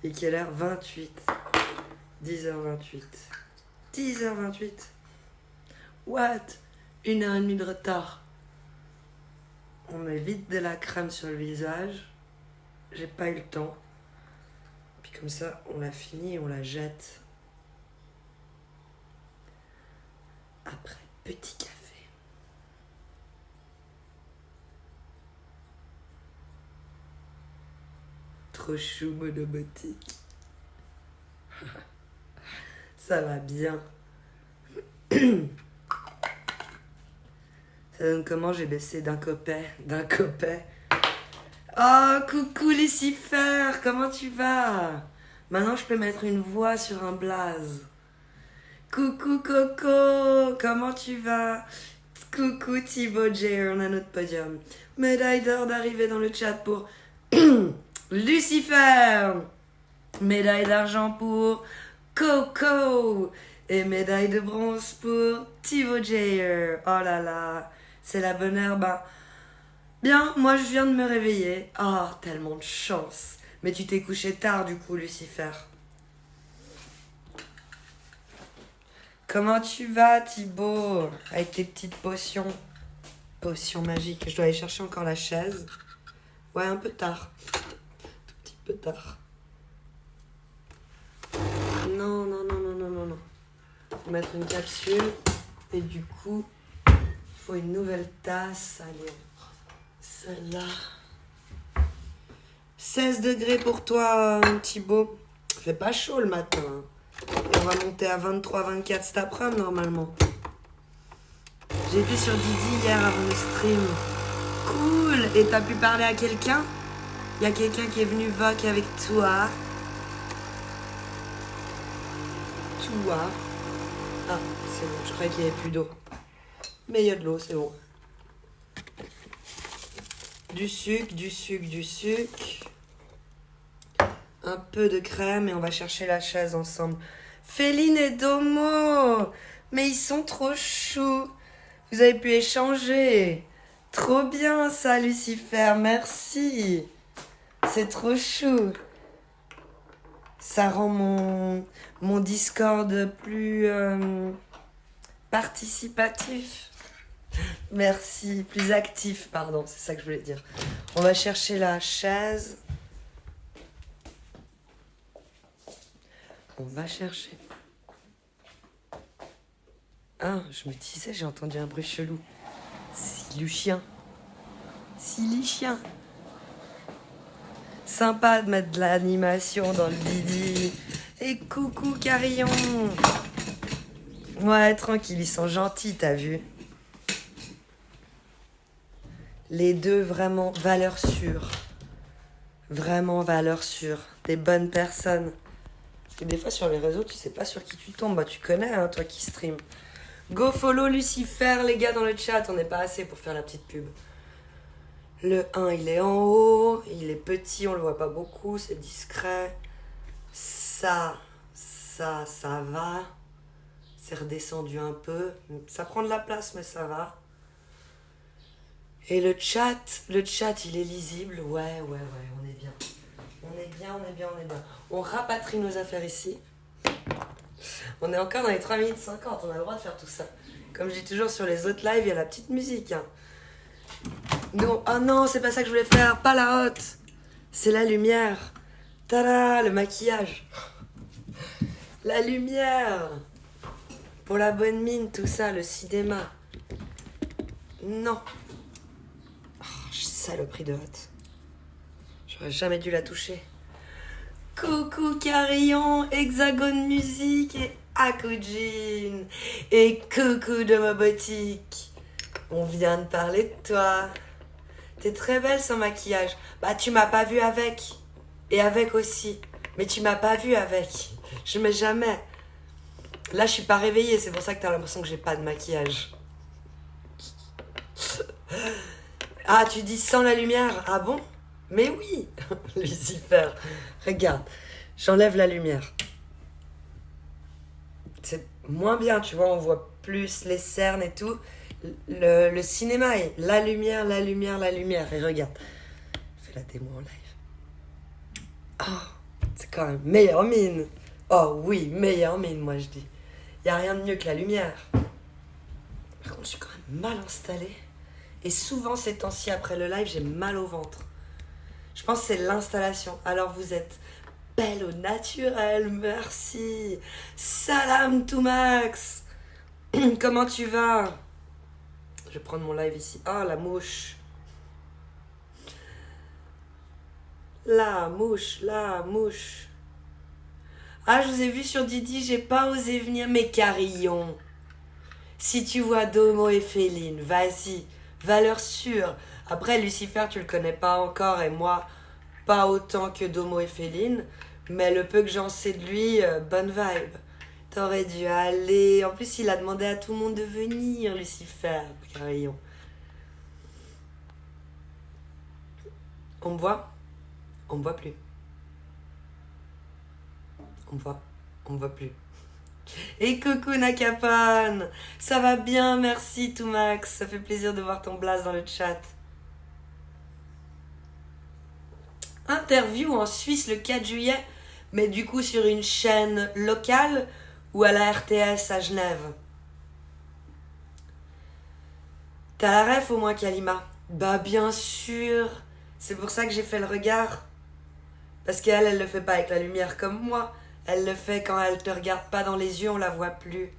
Et quelle heure? 28. 10h28. 10h28. What? 1h30 de retard. On met vite de la crème sur le visage. J'ai pas eu le temps. Puis comme ça, on la finit et on la jette. Après, petit café. Trop chou, monobotique. Ça va bien. Ça donne comment? J'ai baissé d'un copet. Oh, coucou Lucifer, comment tu vas? Maintenant, je peux mettre une voix sur un blaze. Coucou Coco, comment tu vas? Coucou Thibaut J, on a notre podium. Médaille d'or d'arrivée dans le chat pour Lucifer. Médaille d'argent pour Coco. Et médaille de bronze pour Thibaut J. Oh là là, c'est la bonne heure. Bah, bien, moi je viens de me réveiller. Oh, tellement de chance. Mais tu t'es couché tard du coup, Lucifer. Comment tu vas, Thibaut? Avec tes petites potions. Potions magiques. Je dois aller chercher encore la chaise. Ouais, un peu tard. Tout petit peu tard. Non. Faut mettre une capsule. Et du coup, il faut une nouvelle tasse. Allez, celle-là. 16 degrés pour toi, Thibaut. Il fait pas chaud le matin. Et on va monter à 23-24 cet après-midi normalement. J'ai été sur Didi hier avant le stream. Cool. Et t'as pu parler à quelqu'un? Il y a quelqu'un qui est venu voc avec toi. Ah, c'est bon, je croyais qu'il n'y avait plus d'eau. Mais il y a de l'eau, c'est bon. Du sucre. Un peu de crème et on va chercher la chaise ensemble. Féline et Domo! Mais ils sont trop choux. Vous avez pu échanger. Trop bien ça, Lucifer, merci. C'est trop chou. Ça rend mon Discord plus participatif. Merci, plus actif, pardon, c'est ça que je voulais dire. On va chercher la chaise. On va chercher. Ah, je me disais, j'ai entendu un bruit chelou. C'est le chien. Sympa de mettre de l'animation dans le Didi. Et coucou Carillon. Ouais, tranquille, ils sont gentils, t'as vu? Les deux, vraiment, valeur sûre. Vraiment, valeur sûre. Des bonnes personnes. Parce que des fois, sur les réseaux, tu sais pas sur qui tu tombes. Bah, tu connais, hein, toi qui stream. Go follow Lucifer, les gars, dans le chat. On n'est pas assez pour faire la petite pub. Le 1, il est en haut. Il est petit, on le voit pas beaucoup. C'est discret. Ça va. C'est redescendu un peu. Ça prend de la place, mais ça va. Et le chat, il est lisible. Ouais, on est bien. On est bien. On rapatrie nos affaires ici. On est encore dans les 3 minutes 50, on a le droit de faire tout ça. Comme je dis toujours sur les autres lives, il y a la petite musique. Hein. Non, oh non, c'est pas ça que je voulais faire, pas la haute. C'est la lumière. Tada, le maquillage. La lumière. Pour la bonne mine, tout ça, le cinéma. Non. Oh, saloperie de haute. J'aurais jamais dû la toucher. Coucou Carillon, Hexagone Musique et Akujin. Et coucou de ma boutique. On vient de parler de toi. T'es très belle sans maquillage. Bah tu m'as pas vue avec. Et avec aussi. Mais tu m'as pas vue avec. Je mets jamais. Là je suis pas réveillée, c'est pour ça que t'as l'impression que j'ai pas de maquillage. Ah tu dis sans la lumière. Ah bon? Mais oui, Lucifer, regarde, j'enlève la lumière. C'est moins bien, tu vois, on voit plus les cernes et tout. Le cinéma est la lumière. Et regarde, fais la démo en live. Oh, C'est quand même meilleure mine. Oh oui, meilleure mine, moi je dis. Y a rien de mieux que la lumière. Par contre, je suis quand même mal installée. Et souvent, ces temps-ci, après le live, j'ai mal au ventre. Je pense que c'est l'installation. Alors, vous êtes belle au naturel, merci. Salam tout Max. Comment tu vas? Je vais prendre mon live ici. Ah, la mouche. La mouche, la mouche. Ah, je vous ai vu sur Didi, j'ai pas osé venir. Mais Carillon, si tu vois Domo et Féline, vas-y, valeur sûre. Après, Lucifer, tu le connais pas encore, et moi, pas autant que Domo et Féline. Mais le peu que j'en sais de lui, bonne vibe. T'aurais dû aller. En plus, il a demandé à tout le monde de venir, Lucifer, Carillon. On me voit? On me voit plus. On me voit plus. Et coucou Nakapan, ça va bien, merci tout Max, ça fait plaisir de voir ton blaze dans le chat. Interview en Suisse le 4 juillet, mais du coup sur une chaîne locale ou à la RTS à Genève. T'as la ref au moins Kalima? Bah bien sûr, c'est pour ça que j'ai fait le regard. Parce qu'elle le fait pas avec la lumière comme moi. Elle le fait quand elle te regarde pas dans les yeux, on la voit plus.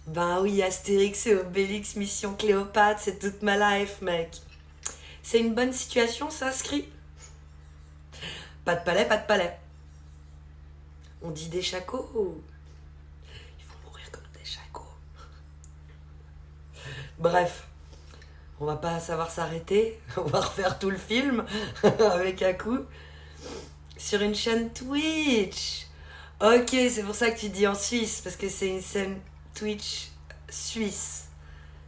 Ben oui, Astérix et Obélix, Mission Cléopâtre, c'est toute ma life, mec. C'est une bonne situation, ça, Scri? Pas de palais, pas de palais. On dit des chacos. Ils vont mourir comme des chacos. Bref, on va pas savoir s'arrêter. On va refaire tout le film avec un coup. Sur une chaîne Twitch. Ok, c'est pour ça que tu dis en Suisse, parce que c'est une scène Twitch suisse.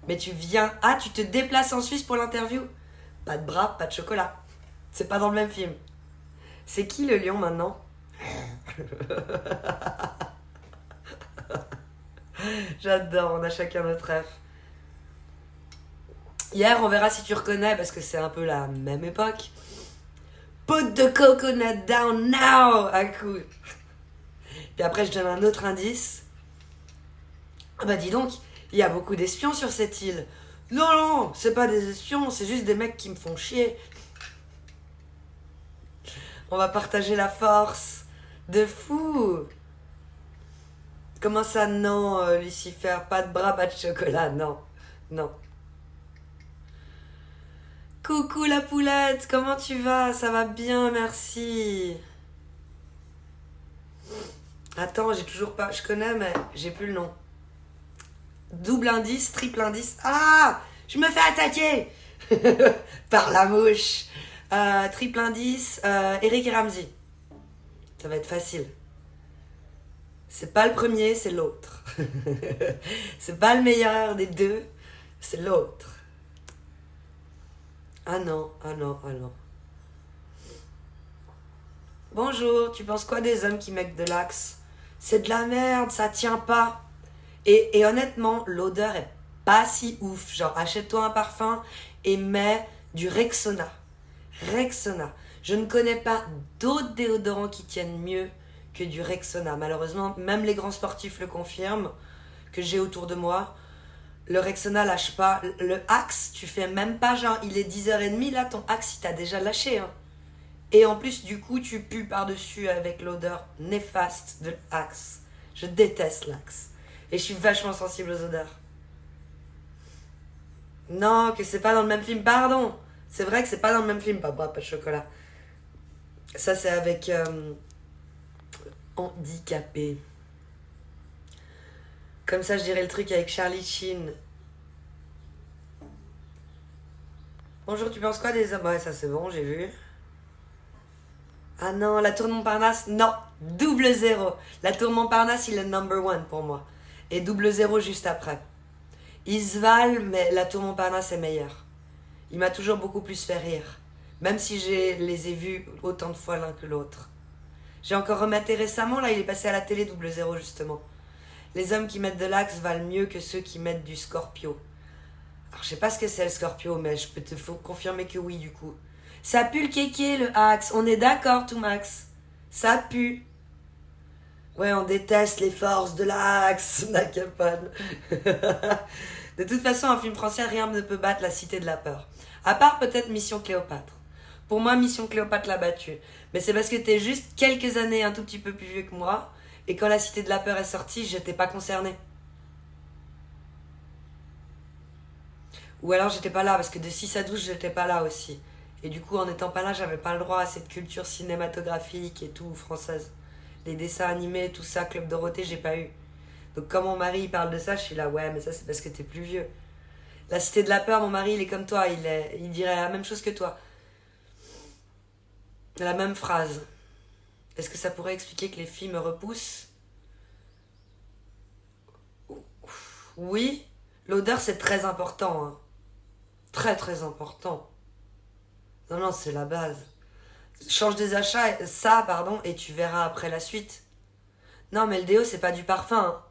Mais tu viens... Ah, tu te déplaces en Suisse pour l'interview? Pas de bras, pas de chocolat. C'est pas dans le même film. C'est qui le lion maintenant? J'adore, on a chacun notre rêve. Hier, on verra si tu reconnais, parce que c'est un peu la même époque. Put the coconut down now! À coup. Puis après, je donne un autre indice. Ah bah dis donc, il y a beaucoup d'espions sur cette île. Non, non, c'est pas des espions, c'est juste des mecs qui me font chier. On va partager la force. De fou. Comment ça, non, Lucifer? Pas de bras, pas de chocolat, non. Non. Coucou la poulette, comment tu vas? Ça va bien, merci. Attends, j'ai toujours pas... Je connais, mais j'ai plus le nom. Double indice, triple indice. Ah! Je me fais attaquer par la mouche. Triple indice, Eric et Ramsey. Ça va être facile. C'est pas le premier, c'est l'autre. C'est pas le meilleur des deux, c'est l'autre. Ah non, ah non, ah non. Bonjour, tu penses quoi des hommes qui mettent de l'axe? C'est de la merde, ça tient pas. Et honnêtement, l'odeur est pas si ouf. Genre, achète-toi un parfum et mets du Rexona. Rexona. Je ne connais pas d'autres déodorants qui tiennent mieux que du Rexona. Malheureusement, même les grands sportifs le confirment, que j'ai autour de moi. Le Rexona lâche pas. Le Axe, tu fais même pas genre, il est 10h30, là, ton Axe, il t'a déjà lâché. Hein. Et en plus, du coup, tu pues par-dessus avec l'odeur néfaste de l'Axe. Je déteste l'Axe. Et je suis vachement sensible aux odeurs. Non, que c'est pas dans le même film, pardon. C'est vrai que c'est pas dans le même film, pas de bras, pas de chocolat. Ça, c'est avec handicapé. Comme ça, je dirais le truc avec Charlie Sheen. Bonjour, tu penses quoi des hommes? Ouais, ça c'est bon, j'ai vu. Ah non, la tour Montparnasse, non, double zéro. La tour Montparnasse, il est number one pour moi. Et double zéro juste après. Ils se valent, mais la tour Montparnasse est meilleure. Il m'a toujours beaucoup plus fait rire. Même si je les ai vus autant de fois l'un que l'autre. J'ai encore rematé récemment, là il est passé à la télé double zéro justement. Les hommes qui mettent de l'Axe valent mieux que ceux qui mettent du Scorpio. Alors je sais pas ce que c'est le Scorpio, mais je peux te confirmer que oui du coup. Ça pue le kéké le Axe, on est d'accord tout Max. Ça pue. Ouais, on déteste les forces de l'Axe, Nakapon. De toute façon, un film français, rien ne peut battre La Cité de la Peur. À part peut-être Mission Cléopâtre. Pour moi, Mission Cléopâtre l'a battu. Mais c'est parce que t'es juste quelques années un tout petit peu plus vieux que moi. Et quand La Cité de la Peur est sortie, j'étais pas concernée. Ou alors j'étais pas là, parce que de 6 à 12, j'étais pas là aussi. Et du coup, en étant pas là, j'avais pas le droit à cette culture cinématographique et tout, française. Les dessins animés, tout ça, Club Dorothée, j'ai pas eu. Donc quand mon mari il parle de ça, je suis là, ouais, mais ça c'est parce que t'es plus vieux. La Cité de la Peur, mon mari, il est comme toi, il dirait la même chose que toi. La même phrase. Est-ce que ça pourrait expliquer que les filles me repoussent? Oui, l'odeur c'est très important, hein. Très très important. Non, non, c'est la base. Change des achats, ça, pardon, et tu verras après la suite. Non, mais le déo, c'est pas du parfum, hein.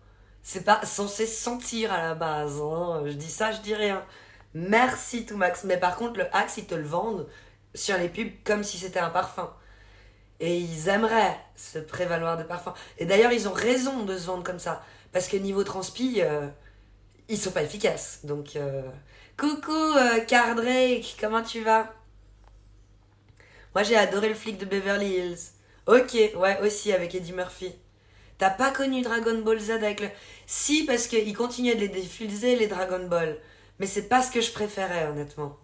C'est pas censé sentir à la base, hein. Je dis ça, je dis rien. Merci, tout Max. Mais par contre, le Axe, ils te le vendent sur les pubs comme si c'était un parfum. Et ils aimeraient se prévaloir de parfum. Et d'ailleurs, ils ont raison de se vendre comme ça. Parce que niveau transpi, ils sont pas efficaces. Donc, coucou, Car Drake, comment tu vas? Moi, j'ai adoré le flic de Beverly Hills. Ok, ouais, aussi avec Eddie Murphy. T'as pas connu Dragon Ball Z avec le... Si, parce qu'il continuait de les diffuser, les Dragon Ball. Mais c'est pas ce que je préférais, honnêtement.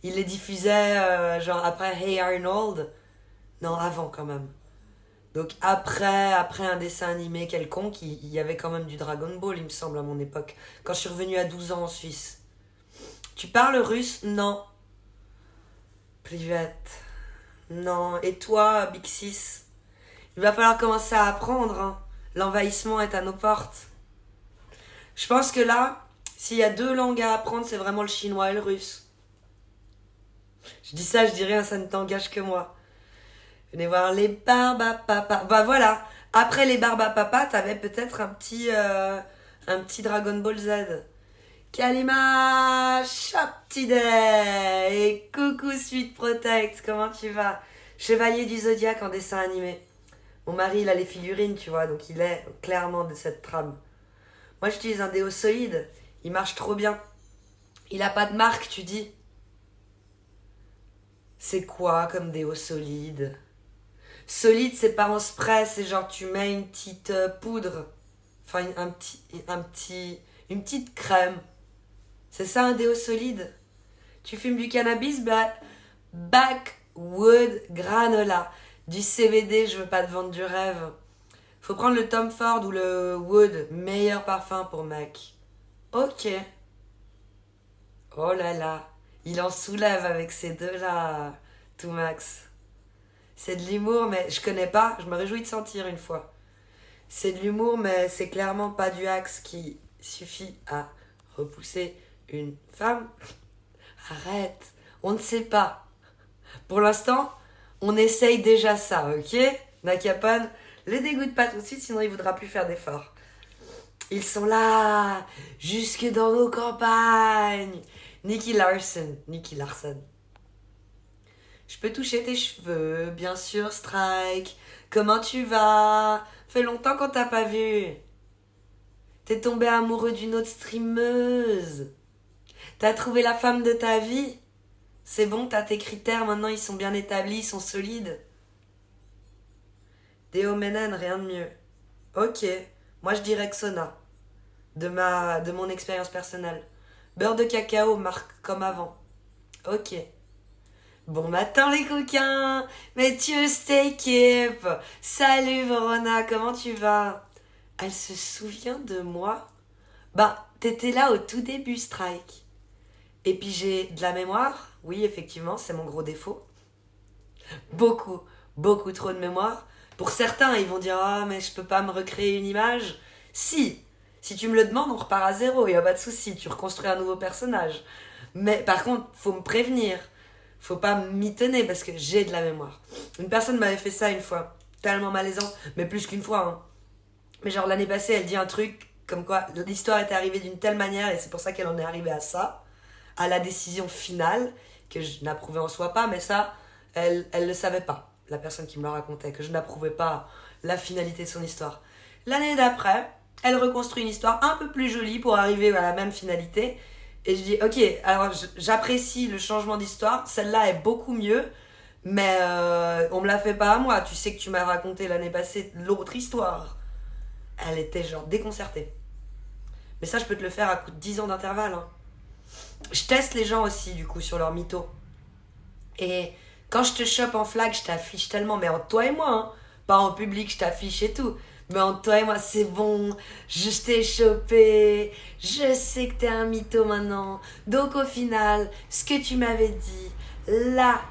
Il les diffusait, genre, après Hey Arnold. Non, avant, quand même. Donc, après un dessin animé quelconque, il y avait quand même du Dragon Ball, il me semble, à mon époque. Quand je suis revenue à 12 ans en Suisse. Tu parles russe? Non. Privette. Non. Et toi, Big Sis? Il va falloir commencer à apprendre, hein. L'envahissement est à nos portes. Je pense que là, s'il y a deux langues à apprendre, c'est vraiment le chinois et le russe. Je dis ça, je dis rien, ça ne t'engage que moi. Venez voir les barbes à papa. Bah voilà, après les barbes à papa, t'avais peut-être un petit Dragon Ball Z. Kalima Shoptide et coucou Sweet Protect, comment tu vas? Chevalier du Zodiaque en dessin animé. Mon mari, il a les figurines, tu vois, donc il est clairement de cette trame. Moi, j'utilise un déo solide. Il marche trop bien. Il a pas de marque, tu dis. C'est quoi comme déo solide? Solide, c'est pas en spray, c'est genre tu mets une petite poudre. Enfin, une petite crème. C'est ça un déo solide? Tu fumes du cannabis? Bah, Backwood Granola. Du CBD, je veux pas te vendre du rêve. Faut prendre le Tom Ford ou le Wood, meilleur parfum pour mec. Ok. Oh là là. Il en soulève avec ces deux-là, tout Max. C'est de l'humour, mais je connais pas, je me réjouis de sentir une fois. C'est de l'humour, mais c'est clairement pas du axe qui suffit à repousser une femme. Arrête, on ne sait pas. Pour l'instant, on essaye déjà ça, ok? Nakapon, le dégoûte pas tout de suite, sinon il voudra plus faire d'efforts. Ils sont là, jusque dans nos campagnes. Nicky Larson. Je peux toucher tes cheveux, bien sûr, Strike. Comment tu vas? Fait longtemps qu'on t'a pas vu. T'es tombé amoureux d'une autre streameuse. T'as trouvé la femme de ta vie. C'est bon, t'as tes critères, maintenant ils sont bien établis, ils sont solides. Déo Ménène, rien de mieux. Ok, moi je dirais Xona. De mon expérience personnelle. Beurre de cacao marque comme avant. Ok. Bon matin les coquins, mais Dieu équipe. Salut Verona, comment tu vas? Elle se souvient de moi? Bah, t'étais là au tout début, Strike. Et puis j'ai de la mémoire. Oui, effectivement, c'est mon gros défaut. Beaucoup, beaucoup trop de mémoire. Pour certains, ils vont dire ah mais je peux pas me recréer une image. Si tu me le demandes, on repart à zéro, y a pas de souci, tu reconstruis un nouveau personnage. Mais par contre, faut me prévenir. Faut pas mitonner parce que j'ai de la mémoire. Une personne m'avait fait ça une fois, tellement malaisant, mais plus qu'une fois, hein. Mais genre l'année passée, elle dit un truc comme quoi l'histoire était arrivée d'une telle manière et c'est pour ça qu'elle en est arrivée à ça, à la décision finale, que je n'approuvais en soi pas, mais ça, elle le savait pas. la personne qui me la racontait, que je n'approuvais pas la finalité de son histoire. L'année d'après, elle reconstruit une histoire un peu plus jolie pour arriver à la même finalité. Et je dis, ok, alors j'apprécie le changement d'histoire, celle-là est beaucoup mieux, mais on me la fait pas à moi. Tu sais que tu m'as raconté l'année passée l'autre histoire. Elle était genre déconcertée. Mais ça, je peux te le faire à coup de 10 ans d'intervalle. Hein. Je teste les gens aussi, du coup, sur leur mytho. Et quand je te chope en flag, je t'affiche tellement, mais entre toi et moi, hein. Pas en public, je t'affiche et tout. Mais entre toi et moi, c'est bon, je t'ai chopé, je sais que t'es un mytho maintenant. Donc au final, ce que tu m'avais dit, là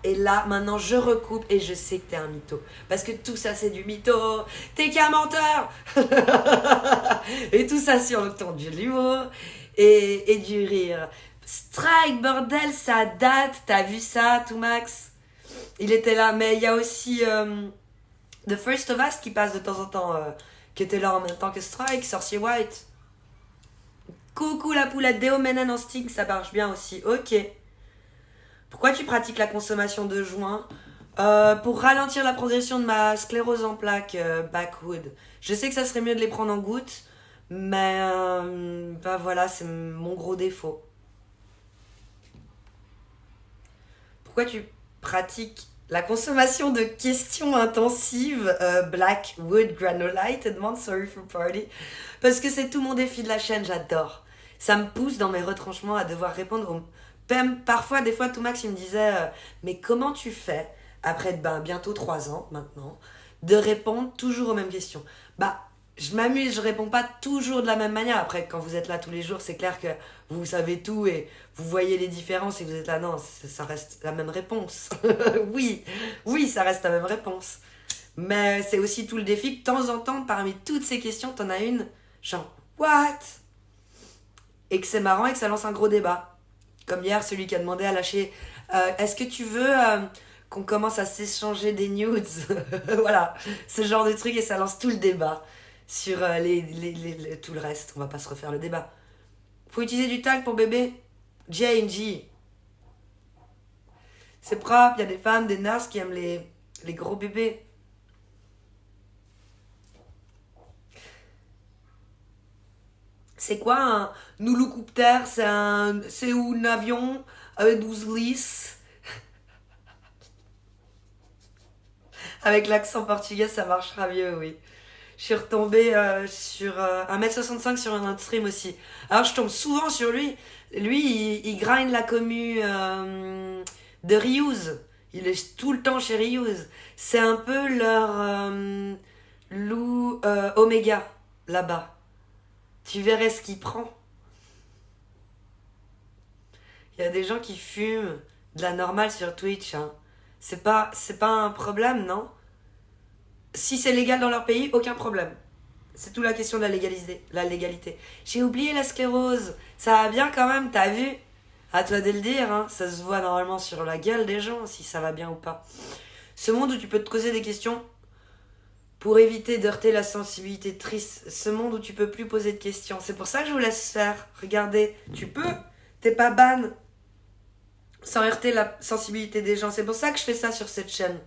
et là, maintenant je recoupe et je sais que t'es un mytho. Parce que tout ça c'est du mytho, t'es qu'un menteur. Et tout ça sur le ton de l'humour et du rire. Strike, bordel, ça date, t'as vu ça, tout Max? Il était là, mais il y a aussi The First of Us qui passe de temps en temps, qui était là en même temps que Strike, Sorcier White. Coucou la poulette, Déo Menen en Sting, ça marche bien aussi, ok. Pourquoi tu pratiques la consommation de joints? Pour ralentir la progression de ma sclérose en plaques, backwood. Je sais que ça serait mieux de les prendre en gouttes, mais bah voilà, c'est mon gros défaut. Pourquoi tu pratiques la consommation de questions intensives Blackwood Granolite demande Sorry for Party? Parce que c'est tout mon défi de la chaîne, j'adore. Ça me pousse dans mes retranchements à devoir répondre aux... Parfois, des fois, tout Max, il me disait mais comment tu fais, après bientôt 3 ans maintenant, de répondre toujours aux mêmes questions? Bah, je m'amuse, je réponds pas toujours de la même manière. Après, quand vous êtes là tous les jours, c'est clair que vous savez tout et vous voyez les différences et vous êtes là, non, ça reste la même réponse. oui, ça reste la même réponse. Mais c'est aussi tout le défi que de temps en temps, parmi toutes ces questions, t'en as une, genre, what? Et que c'est marrant et que ça lance un gros débat. Comme hier, celui qui a demandé à lâcher, est-ce que tu veux qu'on commence à s'échanger des nudes? Voilà, ce genre de truc et ça lance tout le débat sur tout le reste. On va pas se refaire le débat. Faut utiliser du talc pour bébé? J&G. C'est propre, il y a des femmes, des nurses qui aiment les gros bébés. C'est quoi un nouloucoptère? C'est un avion avec 12 lisses. Avec l'accent portugais, ça marchera mieux, oui. Je suis retombée sur 1m65 sur un autre stream aussi. Alors je tombe souvent sur lui. Lui, il grind la commu de Reuse. Il est tout le temps chez Reuse. C'est un peu leur loup Oméga, là-bas. Tu verrais ce qu'il prend. Il y a des gens qui fument de la normale sur Twitch. Hein. C'est pas un problème, non? Si c'est légal dans leur pays, aucun problème. C'est tout la question de la légalité. J'ai oublié la sclérose. Ça va bien quand même, t'as vu? À toi de le dire, hein. Ça se voit normalement sur la gueule des gens, si ça va bien ou pas. Ce monde où tu peux te causer des questions pour éviter d'heurter la sensibilité triste. Ce monde où tu peux plus poser de questions. C'est pour ça que je vous laisse faire. Regardez, tu peux. T'es pas ban. Sans heurter la sensibilité des gens. C'est pour ça que je fais ça sur cette chaîne.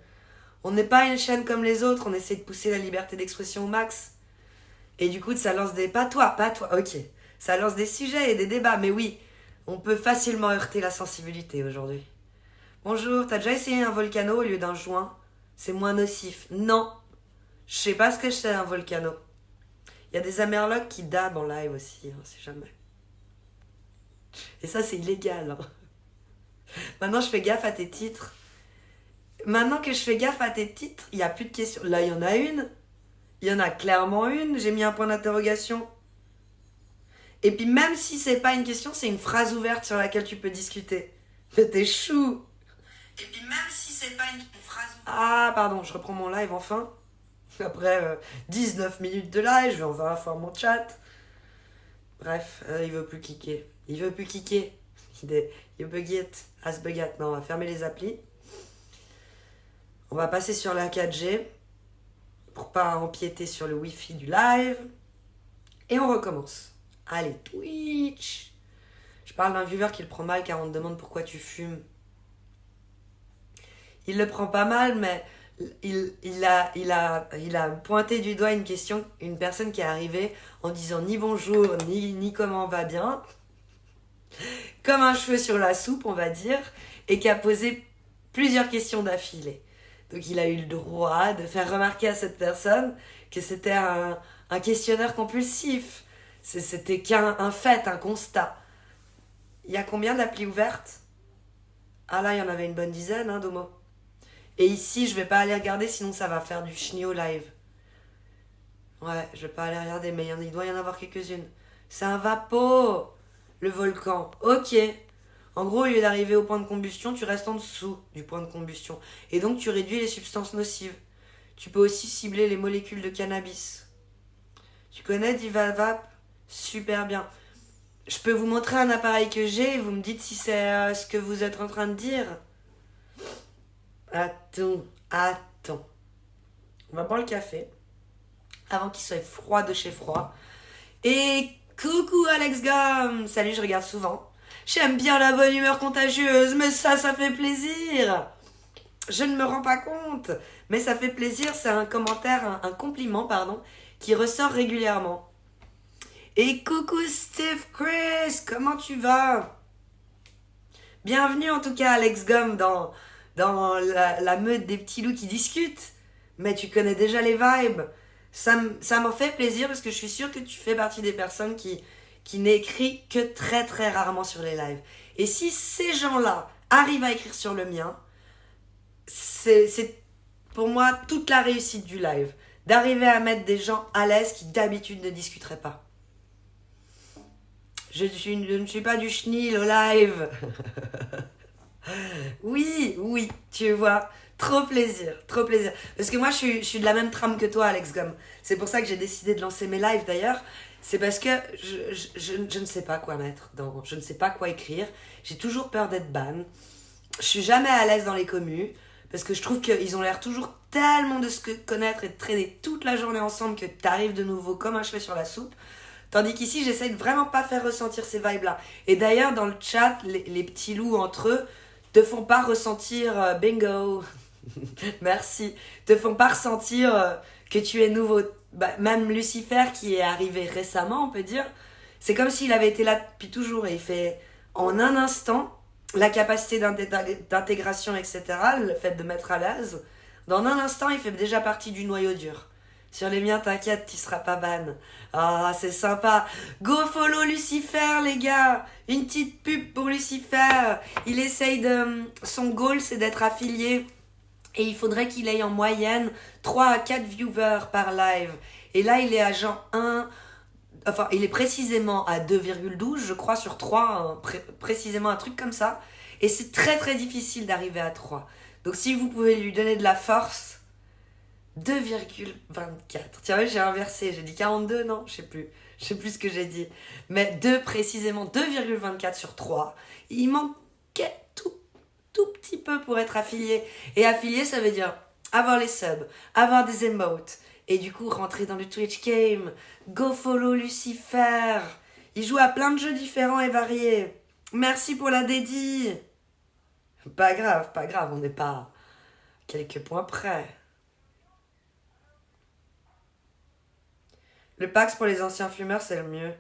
On n'est pas une chaîne comme les autres. On essaie de pousser la liberté d'expression au max. Et du coup, ça lance des... Pas toi, ok. Ça lance des sujets et des débats. Mais oui, on peut facilement heurter la sensibilité aujourd'hui. Bonjour, t'as déjà essayé un volcano au lieu d'un joint? C'est moins nocif. Non. Je sais pas ce que c'est un volcano. Il y a des amerlocs qui dabent en live aussi, on sait jamais. Et ça, c'est illégal. Hein. Maintenant, je fais gaffe à tes titres. Maintenant que je fais gaffe à tes titres, il n'y a plus de questions. Là, il y en a une. Il y en a clairement une. J'ai mis un point d'interrogation. Et puis, même si c'est pas une question, c'est une phrase ouverte sur laquelle tu peux discuter. Mais t'es chou. Et puis, même si c'est pas une phrase ouverte... Ah, pardon, je reprends mon live enfin. Après 19 minutes de live, je vais enfin faire mon chat. Bref, il veut plus cliquer. Il veut buguette. As bugat. Non, on va fermer les applis. On va passer sur la 4G pour pas empiéter sur le Wi-Fi du live. Et on recommence. Allez, Twitch. Je parle d'un viewer qui le prend mal car on te demande pourquoi tu fumes. il le prend pas mal, mais il a pointé du doigt une personne qui est arrivée en disant ni bonjour, ni comment on va bien, comme un cheveu sur la soupe, on va dire, et qui a posé plusieurs questions d'affilée. Donc il a eu le droit de faire remarquer à cette personne que c'était un questionnaire compulsif. C'était qu'un fait, un constat. Il y a combien d'applis ouvertes? Ah là, il y en avait une bonne dizaine, hein, Domo. Et ici, je vais pas aller regarder, sinon ça va faire du chenio live. Ouais, je vais pas aller regarder, mais il doit y en avoir quelques-unes. C'est un vapo, le volcan. Ok. En gros, au lieu d'arriver au point de combustion, tu restes en dessous du point de combustion. Et donc, tu réduis les substances nocives. Tu peux aussi cibler les molécules de cannabis. Tu connais Divalvap? Super bien. Je peux vous montrer un appareil que j'ai et vous me dites si c'est ce que vous êtes en train de dire. Attends. On va boire le café avant qu'il soit froid de chez froid. Et coucou Alex Gomme. Salut, je regarde souvent. J'aime bien la bonne humeur contagieuse, mais ça fait plaisir. Je ne me rends pas compte, mais ça fait plaisir, c'est un commentaire, un compliment, pardon, qui ressort régulièrement. Et coucou Steve Chris, comment tu vas? Bienvenue en tout cas Alex Gomme dans la meute des petits loups qui discutent. Mais tu connais déjà les vibes. Ça m'en fait plaisir parce que je suis sûre que tu fais partie des personnes qui n'écrit que très très rarement sur les lives. Et si ces gens-là arrivent à écrire sur le mien, c'est pour moi toute la réussite du live. D'arriver à mettre des gens à l'aise qui d'habitude ne discuteraient pas. Je ne suis pas du chenil au live. Oui, tu vois. Trop plaisir. Parce que moi, je suis de la même trame que toi, Alex Gomme. C'est pour ça que j'ai décidé de lancer mes lives, d'ailleurs. C'est parce que je ne sais pas quoi mettre dans... Je ne sais pas quoi écrire. J'ai toujours peur d'être ban. Je suis jamais à l'aise dans les commus. Parce que je trouve qu'ils ont l'air toujours tellement de se connaître et de traîner toute la journée ensemble que t'arrives de nouveau comme un cheveu sur la soupe. Tandis qu'ici, j'essaye de vraiment pas faire ressentir ces vibes-là. Et d'ailleurs, dans le chat, les petits loups entre eux te font pas ressentir bingo. Merci. Te font pas ressentir que tu es nouveau. Bah, même Lucifer, qui est arrivé récemment, on peut dire, c'est comme s'il avait été là depuis toujours. Et il fait, en un instant, la capacité d'intégration, etc., le fait de mettre à l'aise, dans un instant, il fait déjà partie du noyau dur. Sur les miens, t'inquiète, tu seras pas ban. Ah, c'est sympa. Go follow Lucifer, les gars. Une petite pub pour Lucifer. Il essaye de... Son goal, c'est d'être affilié. Et il faudrait qu'il ait en moyenne 3 à 4 viewers par live. Et là, il est à genre 1... Enfin, il est précisément à 2,12, je crois, sur 3. Précisément un truc comme ça. Et c'est très, très difficile d'arriver à 3. Donc, si vous pouvez lui donner de la force... 2,24. Tiens, j'ai inversé. J'ai dit 42, non, je sais plus ce que j'ai dit. Mais 2 précisément, 2,24 sur 3. Il manquait tout petit peu pour être affilié. Et affilié, ça veut dire avoir les subs, avoir des emotes. Et du coup, rentrer dans le Twitch game. Go follow Lucifer. Il joue à plein de jeux différents et variés. Merci pour la dédie. Pas grave, on n'est pas quelques points près. Le Pax pour les anciens fumeurs, c'est le mieux.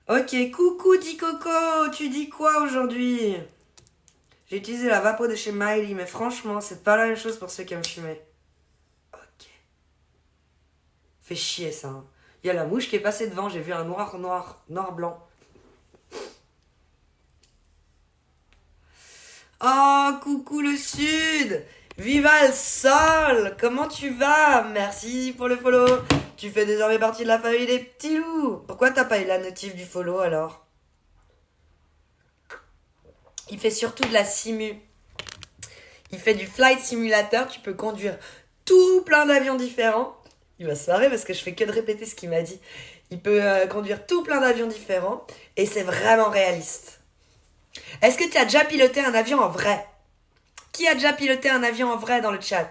Ok, coucou dit Coco, tu dis quoi aujourd'hui? J'ai utilisé la vapo de chez Miley, mais franchement, c'est pas la même chose pour ceux qui aiment fumer. Ok. Fait chier ça. Hein. Il y a la mouche qui est passée devant, j'ai vu un noir-blanc. Oh, coucou le sud! Viva le sol! Comment tu vas? Merci pour le follow. Tu fais désormais partie de la famille des petits loups. Pourquoi t'as pas eu la notif du follow alors? Il fait surtout de la simu. Il fait du flight simulator. Tu peux conduire tout plein d'avions différents. Il va se marrer parce que je fais que de répéter ce qu'il m'a dit. Il peut conduire tout plein d'avions différents. Et c'est vraiment réaliste. Est-ce que tu as déjà piloté un avion en vrai? Qui a déjà piloté un avion en vrai dans le chat?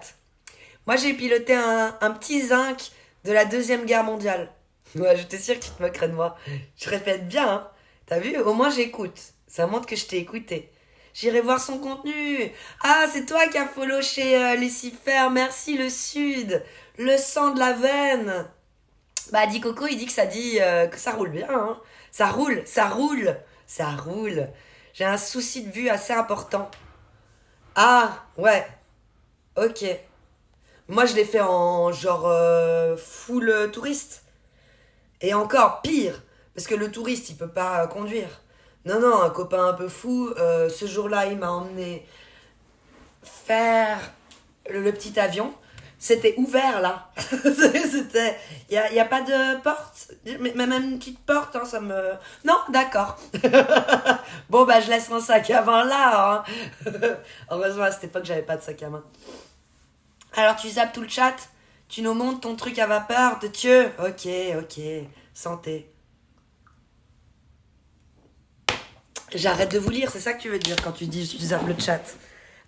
Moi, j'ai piloté un petit zinc de la Deuxième Guerre mondiale. Ouais, je t'assure que tu te moquerais de moi. Je répète bien, hein. T'as vu? Au moins, j'écoute. Ça montre que je t'ai écouté. J'irai voir son contenu. Ah, c'est toi qui as follow chez Lucifer. Merci, le Sud. Le sang de la veine. Bah, dit Coco, il dit que ça dit que ça roule bien. Hein. Ça roule, ça roule, ça roule. J'ai un souci de vue assez important. Ah, ouais. Ok. Moi, je l'ai fait en genre full touriste. Et encore pire, parce que le touriste, il peut pas conduire. Non, non, un copain un peu fou, ce jour-là, il m'a emmené faire le petit avion. C'était ouvert, là. C'était... Il y a pas de porte. Mais même une petite porte, hein, ça me... Non, d'accord. Bon, bah, je laisse mon sac à main là. Hein. Heureusement, à cette époque, j'avais pas de sac à main. Alors, tu zappes tout le chat. Tu nous montres ton truc à vapeur de Dieu. Ok, ok. Santé. J'arrête de vous lire, c'est ça que tu veux dire quand tu dis tu zappes le chat.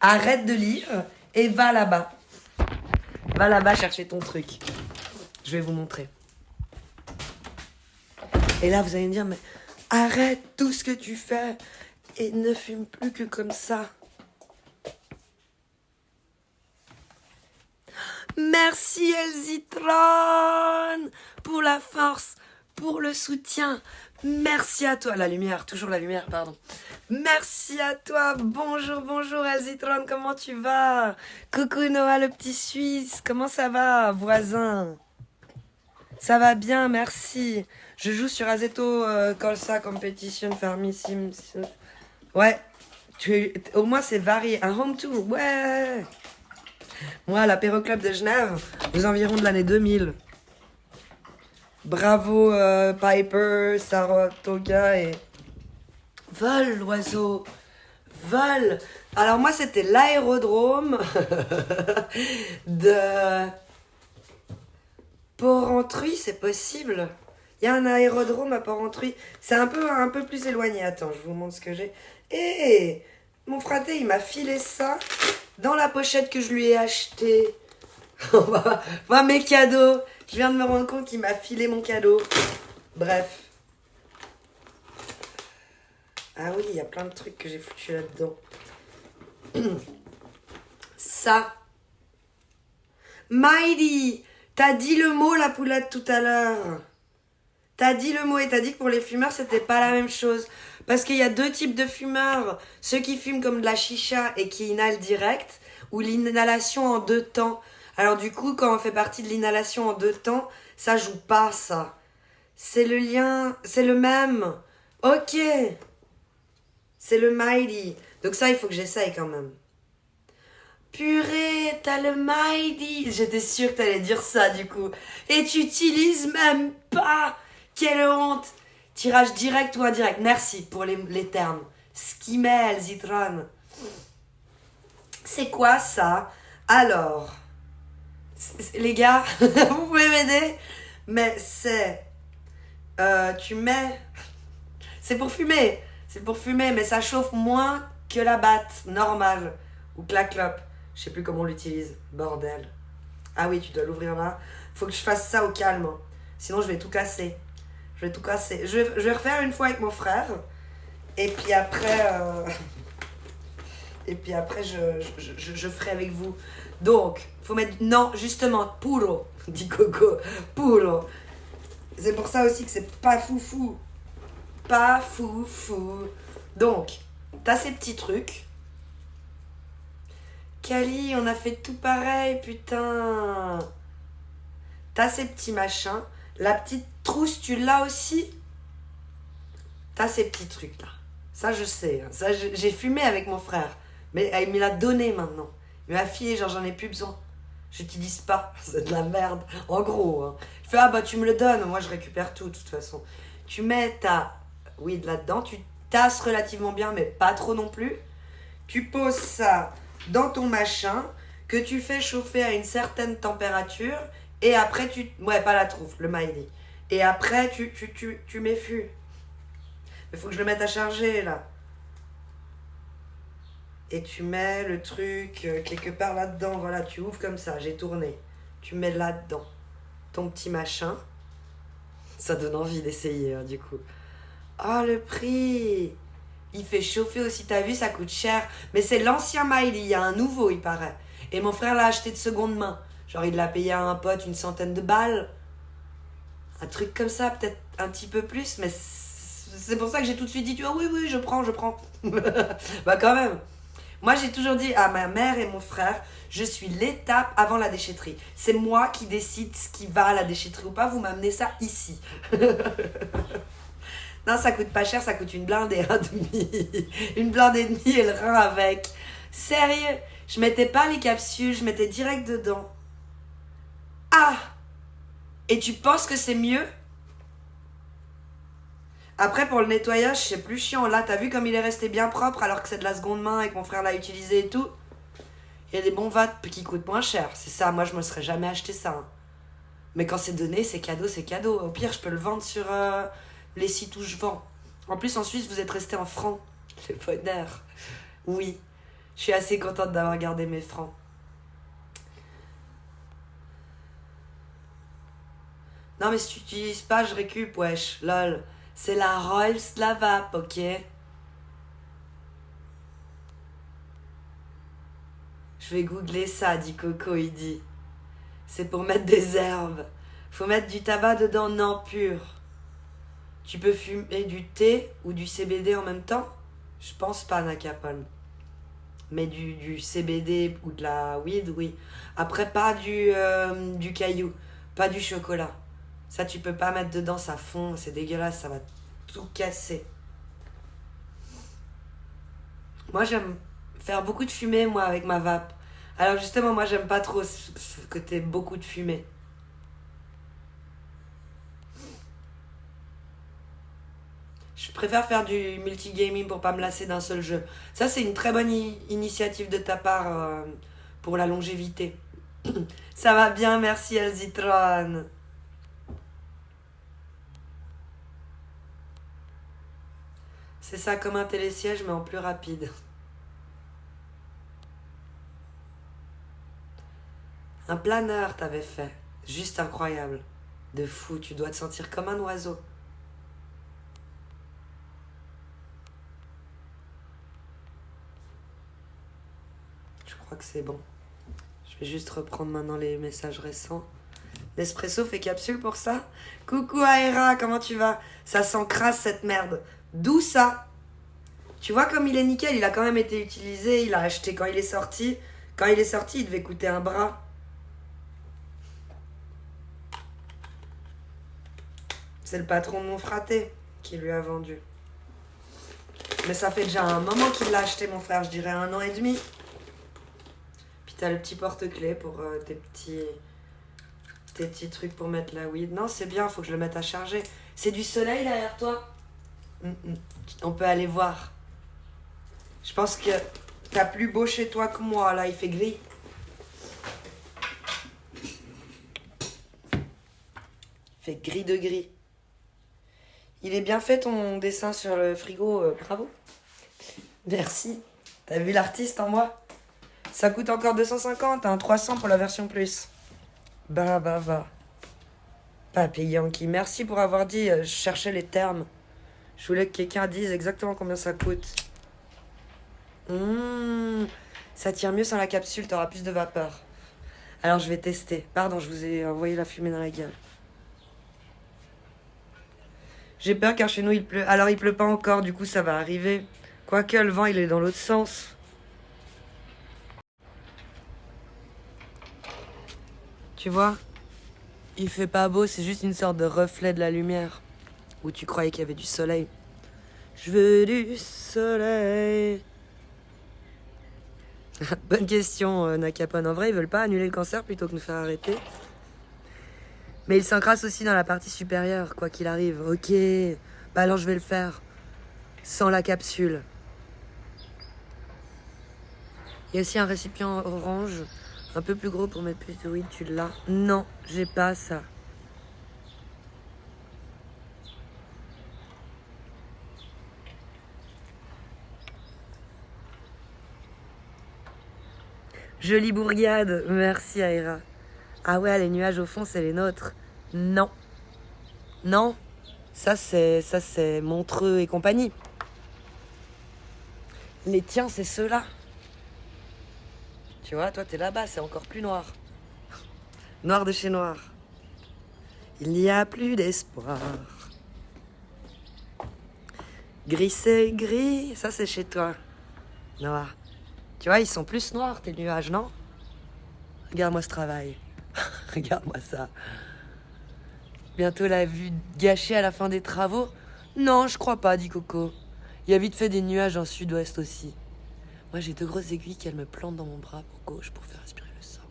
Arrête de lire et va là-bas. Va là-bas chercher ton truc. Je vais vous montrer. Et là, vous allez me dire, mais arrête tout ce que tu fais et ne fume plus que comme ça. Merci Elzitron pour la force, pour le soutien. Merci à toi. La lumière, toujours la lumière, pardon. Merci à toi. Bonjour, bonjour Elzitron, comment tu vas? Coucou Noah le petit Suisse, comment ça va, voisin? Ça va bien, merci. Je joue sur Azeto Colsa Competition Fermissime. Ouais, au moins c'est varié. Un home tour, ouais. Moi, à l'apéro club de Genève, aux environs de l'année 2000. Bravo Piper, Saratoga et... Vol, l'oiseau. Vol. Alors moi, c'était l'aérodrome de Porrentruy, c'est possible. Il y a un aérodrome à Porrentruy. C'est un peu plus éloigné. Attends, je vous montre ce que j'ai. Et mon fraté, il m'a filé ça dans la pochette que je lui ai achetée. Voilà mes cadeaux. Je viens de me rendre compte qu'il m'a filé mon cadeau. Bref. Ah oui, il y a plein de trucs que j'ai foutu là-dedans. Ça. Mighty, t'as dit le mot, la poulette, tout à l'heure. T'as dit le mot et t'as dit que pour les fumeurs, c'était pas la même chose. Parce qu'il y a deux types de fumeurs. Ceux qui fument comme de la chicha et qui inhalent direct, ou l'inhalation en deux temps. Alors du coup, quand on fait partie de l'inhalation en deux temps, ça joue pas, ça. C'est le lien, c'est le même. Ok. C'est le Mighty. Donc ça, il faut que j'essaye quand même. Purée, t'as le Mighty. J'étais sûre que t'allais dire ça, du coup. Et tu utilises même pas. Quelle honte. Tirage direct ou indirect. Merci pour les termes. Skimel, Zitron. C'est quoi ça? Alors, les gars, vous pouvez m'aider? Mais c'est... tu mets... C'est pour fumer. C'est pour fumer, mais ça chauffe moins que la batte normale. Ou que la clope. Je sais plus comment on l'utilise. Bordel. Ah oui, tu dois l'ouvrir là. Faut que je fasse ça au calme. Sinon, je vais tout casser. Je vais tout casser. Je vais refaire une fois avec mon frère. Et puis après... Et puis après, je ferai avec vous. Donc, faut mettre... Non, justement, puro, dit Coco. Puro. C'est pour ça aussi que c'est pas foufou. Pas foufou. Donc, t'as ces petits trucs. Kali, on a fait tout pareil, putain. T'as ces petits machins. La petite trousse, tu l'as aussi. T'as ces petits trucs là. Ça, je sais. Hein. Ça, j'ai fumé avec mon frère. Mais il me l'a donné maintenant. Il m'a filé, genre j'en ai plus besoin. J'utilise pas. C'est de la merde. En gros. Hein. Je fais, ah bah tu me le donnes. Moi, je récupère tout de toute façon. Tu mets ta weed là-dedans. Tu tasses relativement bien, mais pas trop non plus. Tu poses ça dans ton machin que tu fais chauffer à une certaine température et après tu... Ouais, pas la trouffe, le Mighty. Et après tu m'effus. Il faut que je le mette à charger là. Et tu mets le truc quelque part là-dedans. Voilà, tu ouvres comme ça, j'ai tourné. Tu mets là-dedans ton petit machin. Ça donne envie d'essayer hein, du coup. Oh le prix! Il fait chauffer aussi, t'as vu, ça coûte cher. Mais c'est l'ancien Miley, il y a un nouveau, il paraît. Et mon frère l'a acheté de seconde main. Genre, il l'a payé à un pote une centaine de balles. Un truc comme ça, peut-être un petit peu plus, mais c'est pour ça que j'ai tout de suite dit, oh oui, oui, je prends. Bah quand même. Moi, j'ai toujours dit à ma mère et mon frère, je suis l'étape avant la déchetterie. C'est moi qui décide ce qui va à la déchetterie ou pas, vous m'amenez ça ici. Non, ça coûte pas cher, ça coûte une blinde et un demi. Une blinde et demie et le rein avec. Sérieux, je mettais pas les capsules, je mettais direct dedans. Ah! Et tu penses que c'est mieux? Après, pour le nettoyage, c'est plus chiant. Là, t'as vu comme il est resté bien propre alors que c'est de la seconde main et que mon frère l'a utilisé et tout? Il y a des bons vapes qui coûtent moins cher. C'est ça, moi, je me serais jamais acheté ça. Hein. Mais quand c'est donné, c'est cadeau, c'est cadeau. Au pire, je peux le vendre sur les sites où je vends. En plus, en Suisse, vous êtes resté en francs. Le bonheur. Oui, je suis assez contente d'avoir gardé mes francs. Non, mais si tu n'utilises pas, je récup, wesh. Lol. C'est la Rolls la vape, ok? Je vais googler ça, dit Coco, il dit. C'est pour mettre des herbes. Faut mettre du tabac dedans, non pur. Tu peux fumer du thé ou du CBD en même temps? Je pense pas, Nakapon. Mais du CBD ou de la weed, oui. Après, pas du caillou, pas du chocolat. Ça, tu peux pas mettre dedans, ça fond, c'est dégueulasse, ça va tout casser. Moi, j'aime faire beaucoup de fumée, moi, avec ma vape. Alors, justement, moi, j'aime pas trop ce côté beaucoup de fumée. Je préfère faire du multigaming pour pas me lasser d'un seul jeu. Ça, c'est une très bonne initiative de ta part pour la longévité. Ça va bien, merci Elzitron. C'est ça comme un télésiège, mais en plus rapide. Un planeur, t'avais fait. Juste incroyable. De fou, tu dois te sentir comme un oiseau. Je crois que c'est bon. Je vais juste reprendre maintenant les messages récents. Nespresso fait capsule pour ça? Coucou Aera, comment tu vas? Ça s'encrasse cette merde. D'où ça? Tu vois comme il est nickel, il a quand même été utilisé, il a acheté quand il est sorti. Quand il est sorti, il devait coûter un bras. C'est le patron de mon fraté qui lui a vendu. Mais ça fait déjà un moment qu'il l'a acheté, mon frère, je dirais 1 an et demi. Puis t'as le petit porte-clés pour tes petits trucs pour mettre la weed. Non, c'est bien, faut que je le mette à charger. C'est du soleil derrière toi? On peut aller voir. Je pense que t'as plus beau chez toi que moi, là, il fait gris. Il fait gris de gris. Il est bien fait ton dessin sur le frigo, bravo. Merci. T'as vu l'artiste en moi? Ça coûte encore 250, hein, 300 pour la version plus. Bah. Papy Yankee, merci pour avoir dit, je cherchais les termes. Je voulais que quelqu'un dise exactement combien ça coûte. Ça tient mieux sans la capsule, t'auras plus de vapeur. Alors je vais tester. Pardon, je vous ai envoyé la fumée dans la gueule. J'ai peur car chez nous il pleut. Alors il pleut pas encore, du coup ça va arriver. Quoique le vent il est dans l'autre sens. Tu vois? Il fait pas beau, c'est juste une sorte de reflet de la lumière. Où tu croyais qu'il y avait du soleil. Je veux du soleil. Bonne question, Nakapon. En vrai, ils veulent pas annuler le cancer plutôt que nous faire arrêter. Mais ils s'encrassent aussi dans la partie supérieure, quoi qu'il arrive. Ok, bah alors je vais le faire. Sans la capsule. Il y a aussi un récipient orange, un peu plus gros pour mettre plus de weed. Tu l'as? Non, j'ai pas ça. Jolie bourgade, merci Aira. Ah ouais, les nuages au fond, c'est les nôtres. Non. Non, ça c'est Montreux et compagnie. Les tiens, c'est ceux-là. Tu vois, toi, t'es là-bas, c'est encore plus noir. Noir de chez noir. Il n'y a plus d'espoir. Gris, c'est gris. Ça, c'est chez toi. Noir. Tu vois, ils sont plus noirs, tes nuages, non? Regarde-moi ce travail. Regarde-moi ça. Bientôt la vue gâchée à la fin des travaux? Non, je crois pas, dit Coco. Il y a vite fait des nuages en sud-ouest aussi. Moi, j'ai 2 grosses aiguilles qu'elle me plante dans mon bras pour gauche pour faire respirer le sang.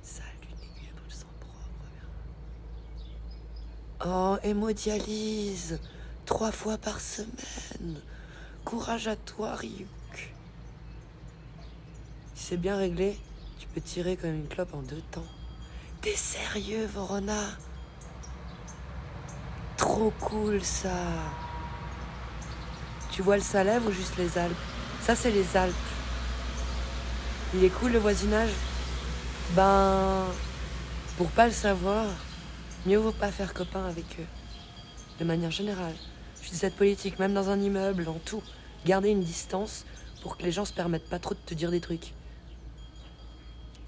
Salut, une aiguille pour le sang propre. Oh, hémodialyse. 3 fois par semaine. Courage à toi, Ryuk. Si c'est bien réglé, tu peux tirer comme une clope en 2 temps. T'es sérieux, Vorona? Trop cool, ça. Tu vois le Salève ou juste les Alpes? Ça, c'est les Alpes. Il est cool, le voisinage? Ben, pour pas le savoir, mieux vaut pas faire copain avec eux. De manière générale. Je dis cette politique, même dans un immeuble, en tout. Garder une distance pour que les gens se permettent pas trop de te dire des trucs.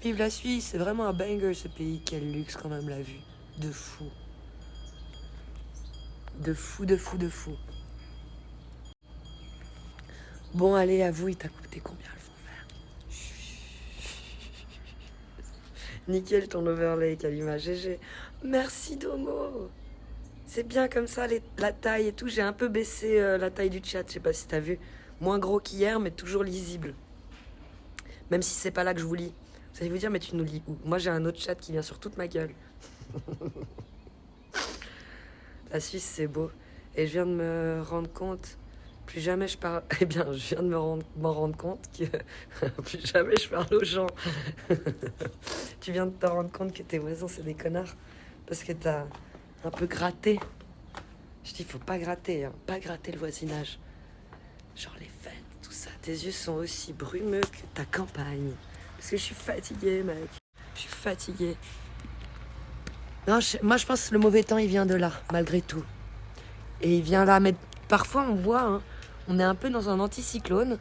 Vive la Suisse, c'est vraiment un banger ce pays. Quel luxe quand même la vue. De fou. De fou, de fou, de fou. Bon, allez, avoue, il t'a coûté combien le fond vert? Nickel ton overlay, Kalima, GG. Merci Domo. C'est bien comme ça, la taille et tout. J'ai un peu baissé la taille du chat, je sais pas si t'as vu. Moins gros qu'hier, mais toujours lisible. Même si c'est pas là que je vous lis. Vous allez vous dire, mais tu nous lis où? Moi, j'ai un autre chat qui vient sur toute ma gueule. La Suisse, c'est beau. Et je viens de me rendre compte, plus jamais je parle... Eh bien, je viens de m'en rendre compte que plus jamais je parle aux gens. Tu viens de te rendre compte que tes voisins, c'est des connards. Parce que t'as un peu gratté. Je dis, faut pas gratter, hein. Pas gratter le voisinage. Genre les fêtes, tout ça. Tes yeux sont aussi brumeux que ta campagne. Parce que je suis fatiguée, mec. Je suis fatiguée. Non, moi, je pense que le mauvais temps, il vient de là, malgré tout. Et il vient là, mais parfois, on voit, hein, on est un peu dans un anticyclone,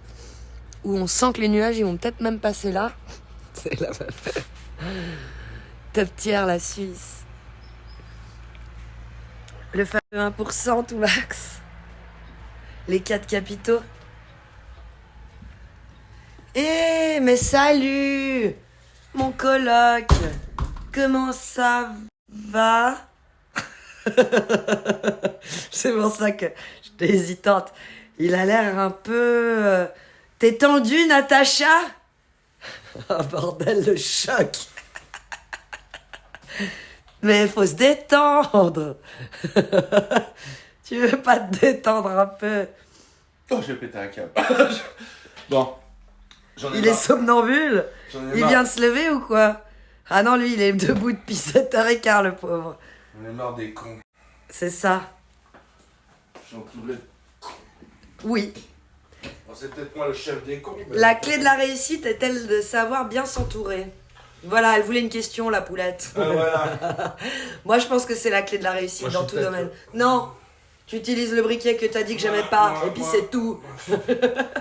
où on sent que les nuages, ils vont peut-être même passer là. C'est la top tier, la Suisse. Le fameux 1% tout max. Les 4 capitaux. Eh, mais salut, mon coloc. Comment ça va? C'est pour ça que j'étais hésitante. Il a l'air un peu... T'es tendue, Natacha? Oh bordel, le choc. Mais faut se détendre. Tu veux pas te détendre un peu? Oh, j'ai pété un câble. Bon. Il est somnambule? Il vient de se lever ou quoi? Ah non, lui, il est debout depuis 7h15, le pauvre. On est marre des cons. C'est ça. Je suis entouré de... Oui. Bon, c'est peut-être moi le chef des cons. Mais... La clé de la réussite est-elle de savoir bien s'entourer? Voilà, elle voulait une question, la poulette. Ah, voilà. Moi, je pense que c'est la clé de la réussite Moi, dans je tout suis domaine. Non, tu utilises le briquet que t'as dit que j'aimais pas, Moi, et puis moi, c'est tout.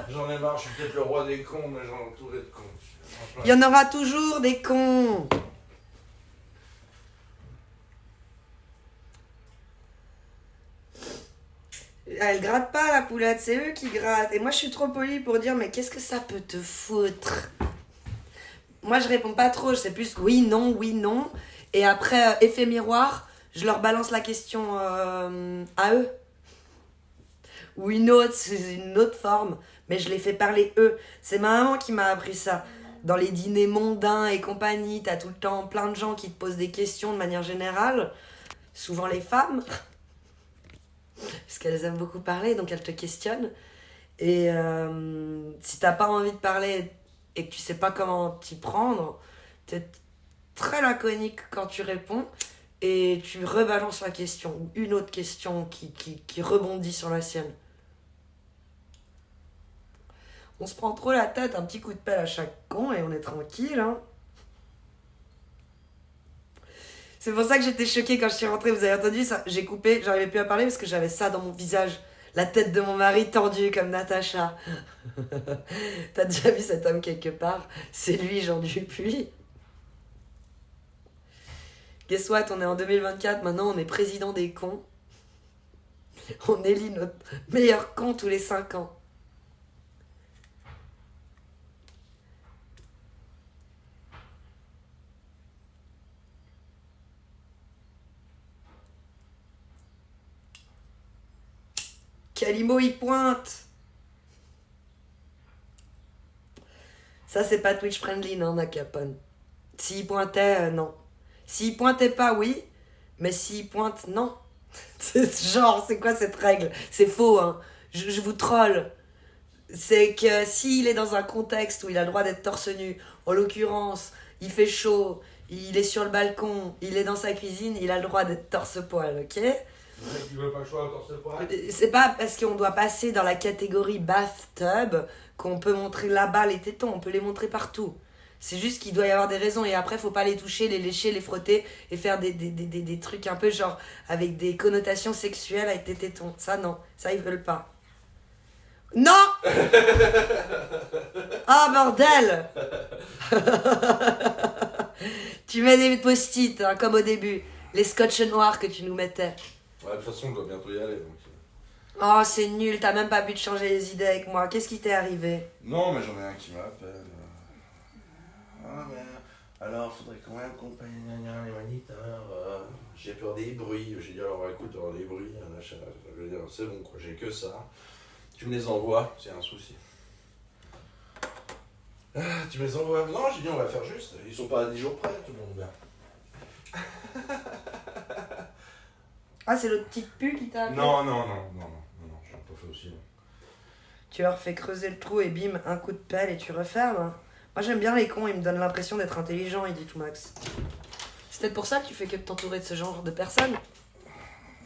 J'en ai marre, je suis peut-être le roi des cons, mais j'en ai entouré de cons. Franchement. Il y en aura toujours des cons. Elle gratte pas, la poulette, c'est eux qui grattent. Et moi, je suis trop polie pour dire, mais qu'est-ce que ça peut te foutre? Moi, je réponds pas trop, c'est plus oui, non. Et après, effet miroir, je leur balance la question à eux. Ou une autre, c'est une autre forme. Mais je les fais parler eux. C'est ma maman qui m'a appris ça. Dans les dîners mondains et compagnie, t'as tout le temps plein de gens qui te posent des questions de manière générale. Souvent les femmes. Parce qu'elles aiment beaucoup parler, donc elles te questionnent. Et si t'as pas envie de parler et que tu sais pas comment t'y prendre, t'es très laconique quand tu réponds et tu rebalances la question ou une autre question qui rebondit sur la sienne. On se prend trop la tête, un petit coup de pelle à chaque con et on est tranquille, hein. C'est pour ça que j'étais choquée quand je suis rentrée, vous avez entendu ça? J'ai coupé, j'arrivais plus à parler parce que j'avais ça dans mon visage. La tête de mon mari tendue comme Natacha. T'as déjà vu cet homme quelque part? C'est lui, Jean Dupuis. Guess what, on est en 2024, maintenant on est président des cons. On élit notre meilleur con tous les 5 ans. Calimo, il pointe. Ça, c'est pas Twitch friendly, non, Nakapon. S'il pointait, non. S'il pointait pas, oui. Mais s'il pointe, non. C'est genre, c'est quoi cette règle? C'est faux, hein. Je vous troll. C'est que s'il est dans un contexte où il a le droit d'être torse nu, en l'occurrence, il fait chaud, il est sur le balcon, il est dans sa cuisine, il a le droit d'être torse-poil, ok? Ouais, tu veux pas le choix à torse poil? C'est pas parce qu'on doit passer dans la catégorie bathtub qu'on peut montrer là-bas les tétons, on peut les montrer partout. C'est juste qu'il doit y avoir des raisons et après faut pas les toucher, les lécher, les frotter et faire des trucs un peu genre avec des connotations sexuelles avec tes tétons. Ça non, ça ils veulent pas. Non. Ah bordel. Tu mets des post-it hein, comme au début, les scotch noirs que tu nous mettais. Ouais, de toute façon, je dois bientôt y aller. Donc... Oh, c'est nul, t'as même pas pu te changer les idées avec moi. Qu'est-ce qui t'est arrivé? Non, mais j'en ai un qui m'appelle. Ah, mais alors, faudrait quand même qu'on paye les moniteurs. J'ai peur des bruits. J'ai dit, alors écoute, alors, les bruits, machin. Je veux dire, c'est bon, quoi, j'ai que ça. Tu me les envoies, c'est un souci. Ah, tu me les envoies? Non, j'ai dit, on va faire juste. Ils sont pas à 10 jours près, tout le monde bien. Ah, c'est l'autre petite pute qui t'a appelé? Non, j'ai pas fait aussi. Tu leur fais creuser le trou et bim, un coup de pelle et tu refermes. Hein. Moi j'aime bien les cons, ils me donnent l'impression d'être intelligents, il dit tout Max. C'est peut-être pour ça que tu fais que de t'entourer de ce genre de personnes.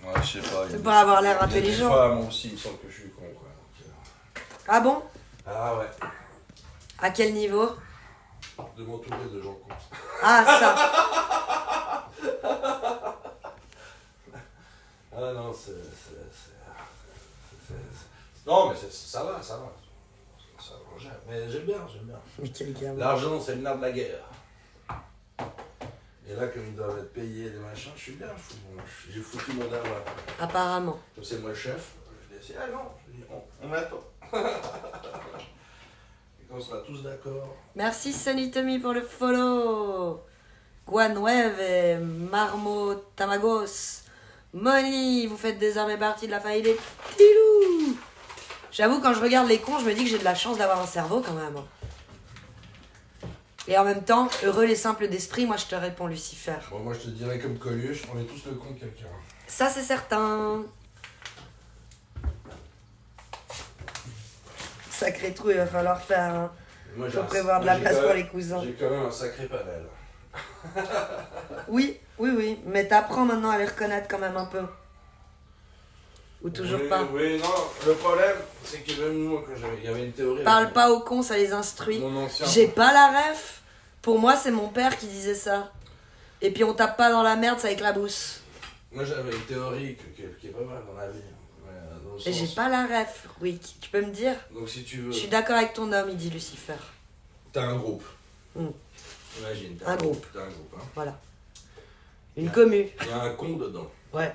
Ouais, je sais pas. C'est pour avoir l'air Des intelligent. fois, moi aussi, il me semble que je suis con, quoi. Donc, Ah bon? Ah ouais, À quel niveau? de m'entourer de gens cons. Ah ça. Ah non, non, mais ça va. Ça va, mais j'aime bien. Mais quel gamin. L'argent, c'est le nerf de la guerre. Et là, comme ils doivent être payés, des machins, je suis bien. J'ai foutu mon âme là. Apparemment. Comme c'est moi le chef, je dis, ah non, je dis, on attend. Et quand on sera tous d'accord. Merci Sunny Tommy pour le follow. Guanueve, Marmo Tamagos, Moni, vous faites désormais partie de la famille des Tilou. J'avoue, quand je regarde les cons, je me dis que j'ai de la chance d'avoir un cerveau quand même. Et en même temps, heureux les simples d'esprit, moi je te réponds Lucifer. Bon, moi je te dirais comme Coluche, on est tous le con de quelqu'un. Ça c'est certain. Sacré trou, il va falloir faire. Hein. Moi, Faut prévoir de la place pour les cousins. J'ai quand même un sacré panel. Oui, mais t'apprends maintenant à les reconnaître quand même un peu. Ou toujours oui, pas. Oui, non, le problème, c'est que même moi, quand il y avait une théorie... Parle pas aux cons, ça les instruit. Mon ancien... J'ai pas la ref. Pour moi, c'est mon père qui disait ça. Et puis on tape pas dans la merde, ça éclabousse. Moi, j'avais une théorie qui est pas mal dans la vie. Dans le Et j'ai sens... pas la ref, Rick. Tu peux me dire? Donc si tu veux... Je suis d'accord avec ton homme, il dit Lucifer. T'as un groupe. Mm. Imagine, Un groupe. T'as un groupe, hein. Voilà. Une commu. Il y a un con dedans. Ouais.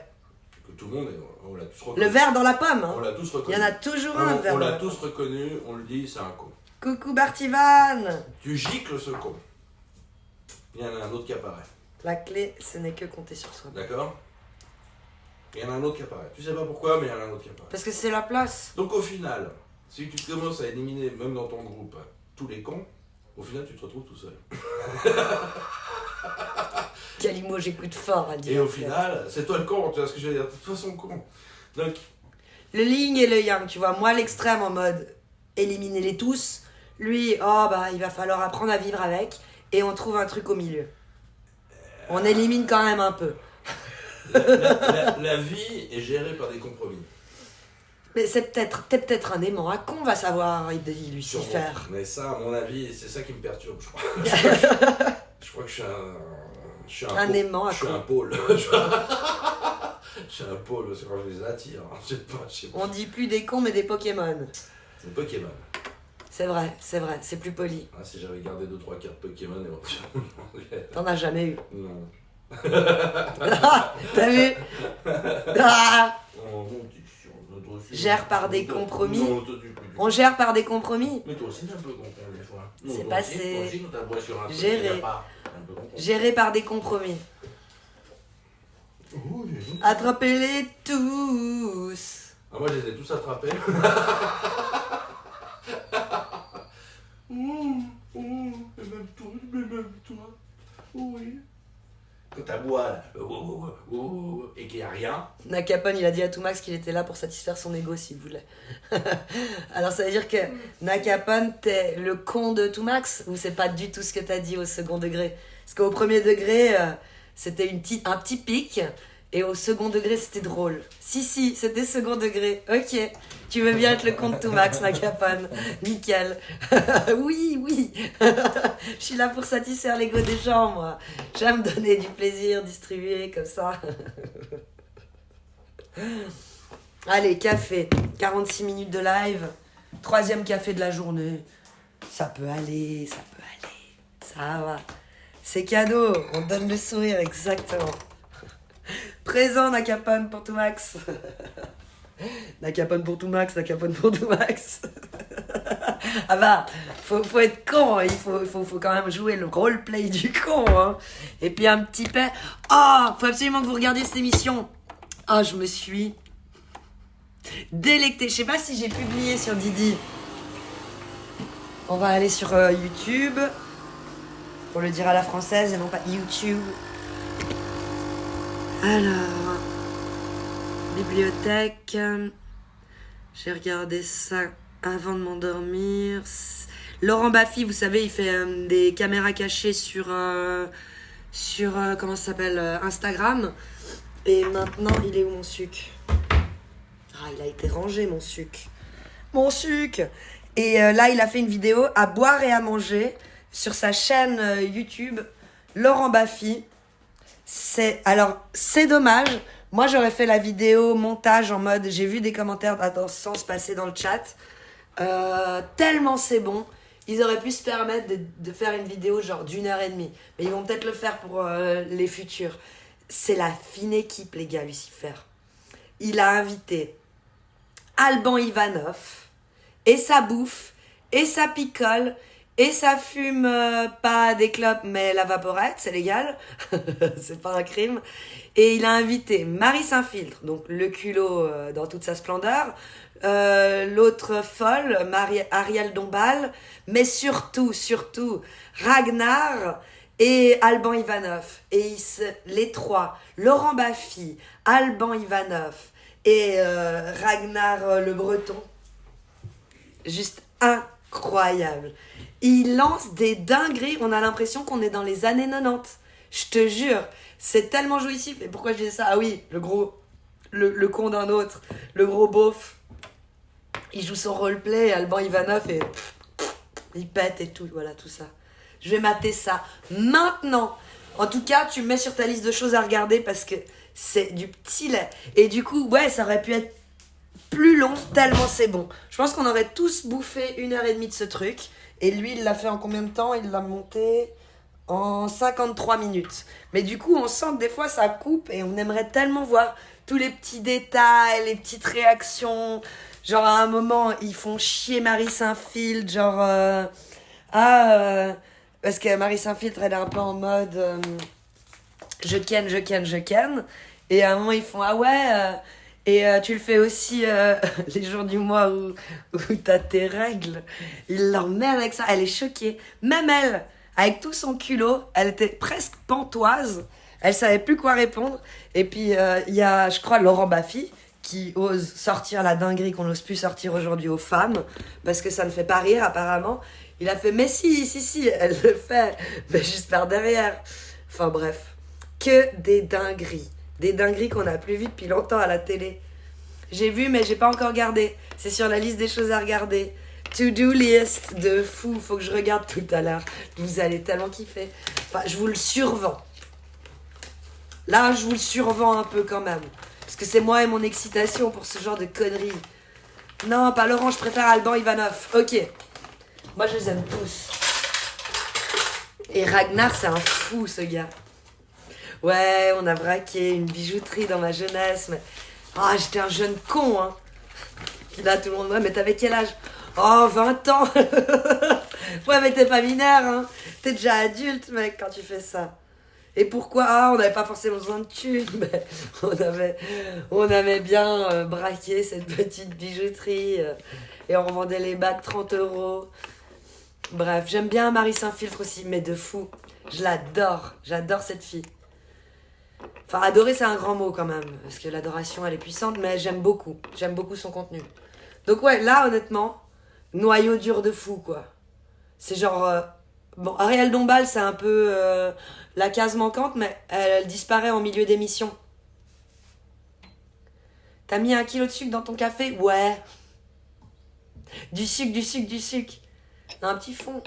Que tout le monde, on l'a tous reconnu. Le verre dans la pomme. Hein. On l'a tous Il reconnu. y en a toujours un, on, le verre on dans l'a la pomme. tous reconnu, on le dit, c'est un con. Coucou Bartivan. Tu gicles ce con. Il y en a un autre qui apparaît. La clé, ce n'est que compter sur soi. D'accord? Il y en a un autre qui apparaît. Tu sais pas pourquoi, mais il y en a un autre qui apparaît. Parce que c'est la place. Donc au final, si tu commences à éliminer, même dans ton groupe, tous les cons, au final tu te retrouves tout seul. Calimo, j'écoute fort à dire. Et au final, c'est toi le con, tu vois ce que je veux dire? De toute façon, con. Donc, Le yin et le yang, tu vois. Moi, l'extrême en mode éliminez-les tous. Lui, oh bah, il va falloir apprendre à vivre avec. Et on trouve un truc au milieu. On élimine quand même un peu. la vie est gérée par des compromis. Mais t'es peut-être un aimant à con, va savoir, il dit Lucifer. Sûrement. Mais ça, à mon avis, c'est ça qui me perturbe, je crois. Je crois que je suis un Un aimant à Je suis con. un pôle. J'ai un pôle parce que quand je les attire. Je sais pas. On dit plus des cons mais des Pokémon. C'est Pokémon. C'est vrai, c'est plus poli. Ah, si j'avais gardé 2-3 cartes Pokémon, éventuellement. T'en as jamais eu. Non. T'as vu? Ah, Oh, non, t'es sur notre sujet. Gère par des compromis. Non, toi, tu peux. on gère par des compromis. Mais toi aussi, t'es un peu con des fois. C'est Non, passé. Toi aussi, quand t'as sur un truc, Géré. t'es pas un peu con. Géré par des compromis. Oh, j'ai vu. Attrapez-les tous. Ah, moi, je les ai tous attrapés. Et même toi. Oui. Quand t'aboies, là, et qu'il n'y a rien. Nakapon, il a dit à Tumax qu'il était là pour satisfaire son ego s'il voulait. Alors ça veut dire que Nakapon, t'es le con de Tumax ou c'est pas du tout ce que t'as dit au second degré? Parce qu'au premier degré, c'était un petit pic et au second degré, c'était drôle. Si, c'était second degré. Ok, tu veux bien être le con de Tumax, Nakapon. Nickel. Oui. Je suis là pour satisfaire l'ego des gens, moi. J'aime donner du plaisir, distribuer comme ça. Allez, café. 46 minutes de live. 3e café de la journée. Ça peut aller. Ça va. C'est cadeau. On donne le sourire, exactement. Présent, Nakapon pour Tumax. Nakapon pour Tumax. Ah bah, faut être con, il faut quand même jouer le roleplay du con, hein. Et puis un petit peu... Oh, faut absolument que vous regardiez cette émission. Oh, je me suis délectée. Je sais pas si j'ai publié sur Didi. On va aller sur YouTube. Pour le dire à la française et non pas YouTube. Alors... Bibliothèque. J'ai regardé ça avant de m'endormir. Laurent Baffy, vous savez, il fait des caméras cachées sur comment ça s'appelle, Instagram. Et maintenant, il est où mon sucre? Ah, il a été rangé, mon sucre. Et là, il a fait une vidéo à boire et à manger sur sa chaîne YouTube, Laurent Baffy. Alors, c'est dommage. Moi, j'aurais fait la vidéo montage en mode... J'ai vu des commentaires dans ce sens passer dans le chat. Tellement c'est bon. Ils auraient pu se permettre de faire une vidéo genre d'1h30. Mais ils vont peut-être le faire pour les futurs. C'est la fine équipe, les gars, Lucifer. Il a invité Alban Ivanov. Et ça bouffe. Et ça picole. Et ça fume pas des clopes, mais la vaporette, c'est légal. C'est pas un crime. Et il a invité Marie Saint-Filtre, donc le culot dans toute sa splendeur. L'autre folle, Ariel Dombal. Mais surtout, Ragnar et Alban Ivanov. Et les trois, Laurent Baffy, Alban Ivanov et Ragnar le Breton. Juste incroyable. Il lance des dingueries, on a l'impression qu'on est dans les années 90. Je te jure, c'est tellement jouissif. Et pourquoi je disais ça? Ah oui, le con d'un autre, le gros beauf. Il joue son roleplay, Alban Ivanov, et il pète et tout, voilà, tout ça. Je vais mater ça maintenant. En tout cas, tu me mets sur ta liste de choses à regarder parce que c'est du petit lait. Et du coup, ouais, ça aurait pu être plus long, tellement c'est bon. Je pense qu'on aurait tous bouffé 1h30 de ce truc. Et lui, il l'a fait en combien de temps? Il l'a monté en 53 minutes. Mais du coup, on sent que des fois, ça coupe et on aimerait tellement voir tous les petits détails, les petites réactions. Genre, à un moment, ils font chier Marie Saint-Filtre, genre... parce que Marie Saint-Filtre, elle est un peu en mode... je ken. Et à un moment, ils font, ah ouais... Et tu le fais aussi les jours du mois où t'as tes règles. Il l'emmène avec ça. Elle est choquée. Même elle, avec tout son culot, elle était presque pantoise. Elle savait plus quoi répondre. Et puis, il y a, je crois, Laurent Baffy qui ose sortir la dinguerie qu'on n'ose plus sortir aujourd'hui aux femmes. Parce que ça ne fait pas rire, apparemment. Il a fait, mais si, elle le fait. Mais juste par derrière. Enfin bref. Que des dingueries. Des dingueries qu'on n'a plus vues depuis longtemps à la télé. J'ai vu, mais j'ai pas encore regardé. C'est sur la liste des choses à regarder. To-do list de fou. Faut que je regarde tout à l'heure. Vous allez tellement kiffer. Enfin, je vous le survends. Là, je vous le survends un peu quand même. Parce que c'est moi et mon excitation pour ce genre de conneries. Non, pas Laurent, je préfère Alban Ivanov. Ok. Moi, je les aime tous. Et Ragnar, c'est un fou, ce gars. Ouais, on a braqué une bijouterie dans ma jeunesse, mais... Ah, j'étais un jeune con, hein. Puis là, tout le monde... Ouais, mais t'avais quel âge? Oh, 20 ans. Ouais, mais t'es pas mineur, hein. T'es déjà adulte, mec, quand tu fais ça. Et pourquoi? Ah, on n'avait pas forcément besoin de thunes, mais on avait bien braqué cette petite bijouterie. Et on revendait les bacs 30 €. Bref, j'aime bien Marie Saint-Filtre aussi, mais de fou. Je l'adore. J'adore cette fille. Enfin, adorer, c'est un grand mot quand même. Parce que l'adoration, elle est puissante, mais j'aime beaucoup. J'aime beaucoup son contenu. Donc ouais, là, honnêtement, noyau dur de fou, quoi. C'est genre... Bon, Ariel Dombal, c'est un peu la case manquante, mais elle disparaît en milieu d'émission. T'as mis 1 kilo de sucre dans ton café? Ouais. Du sucre, du sucre, du sucre. Un petit fond.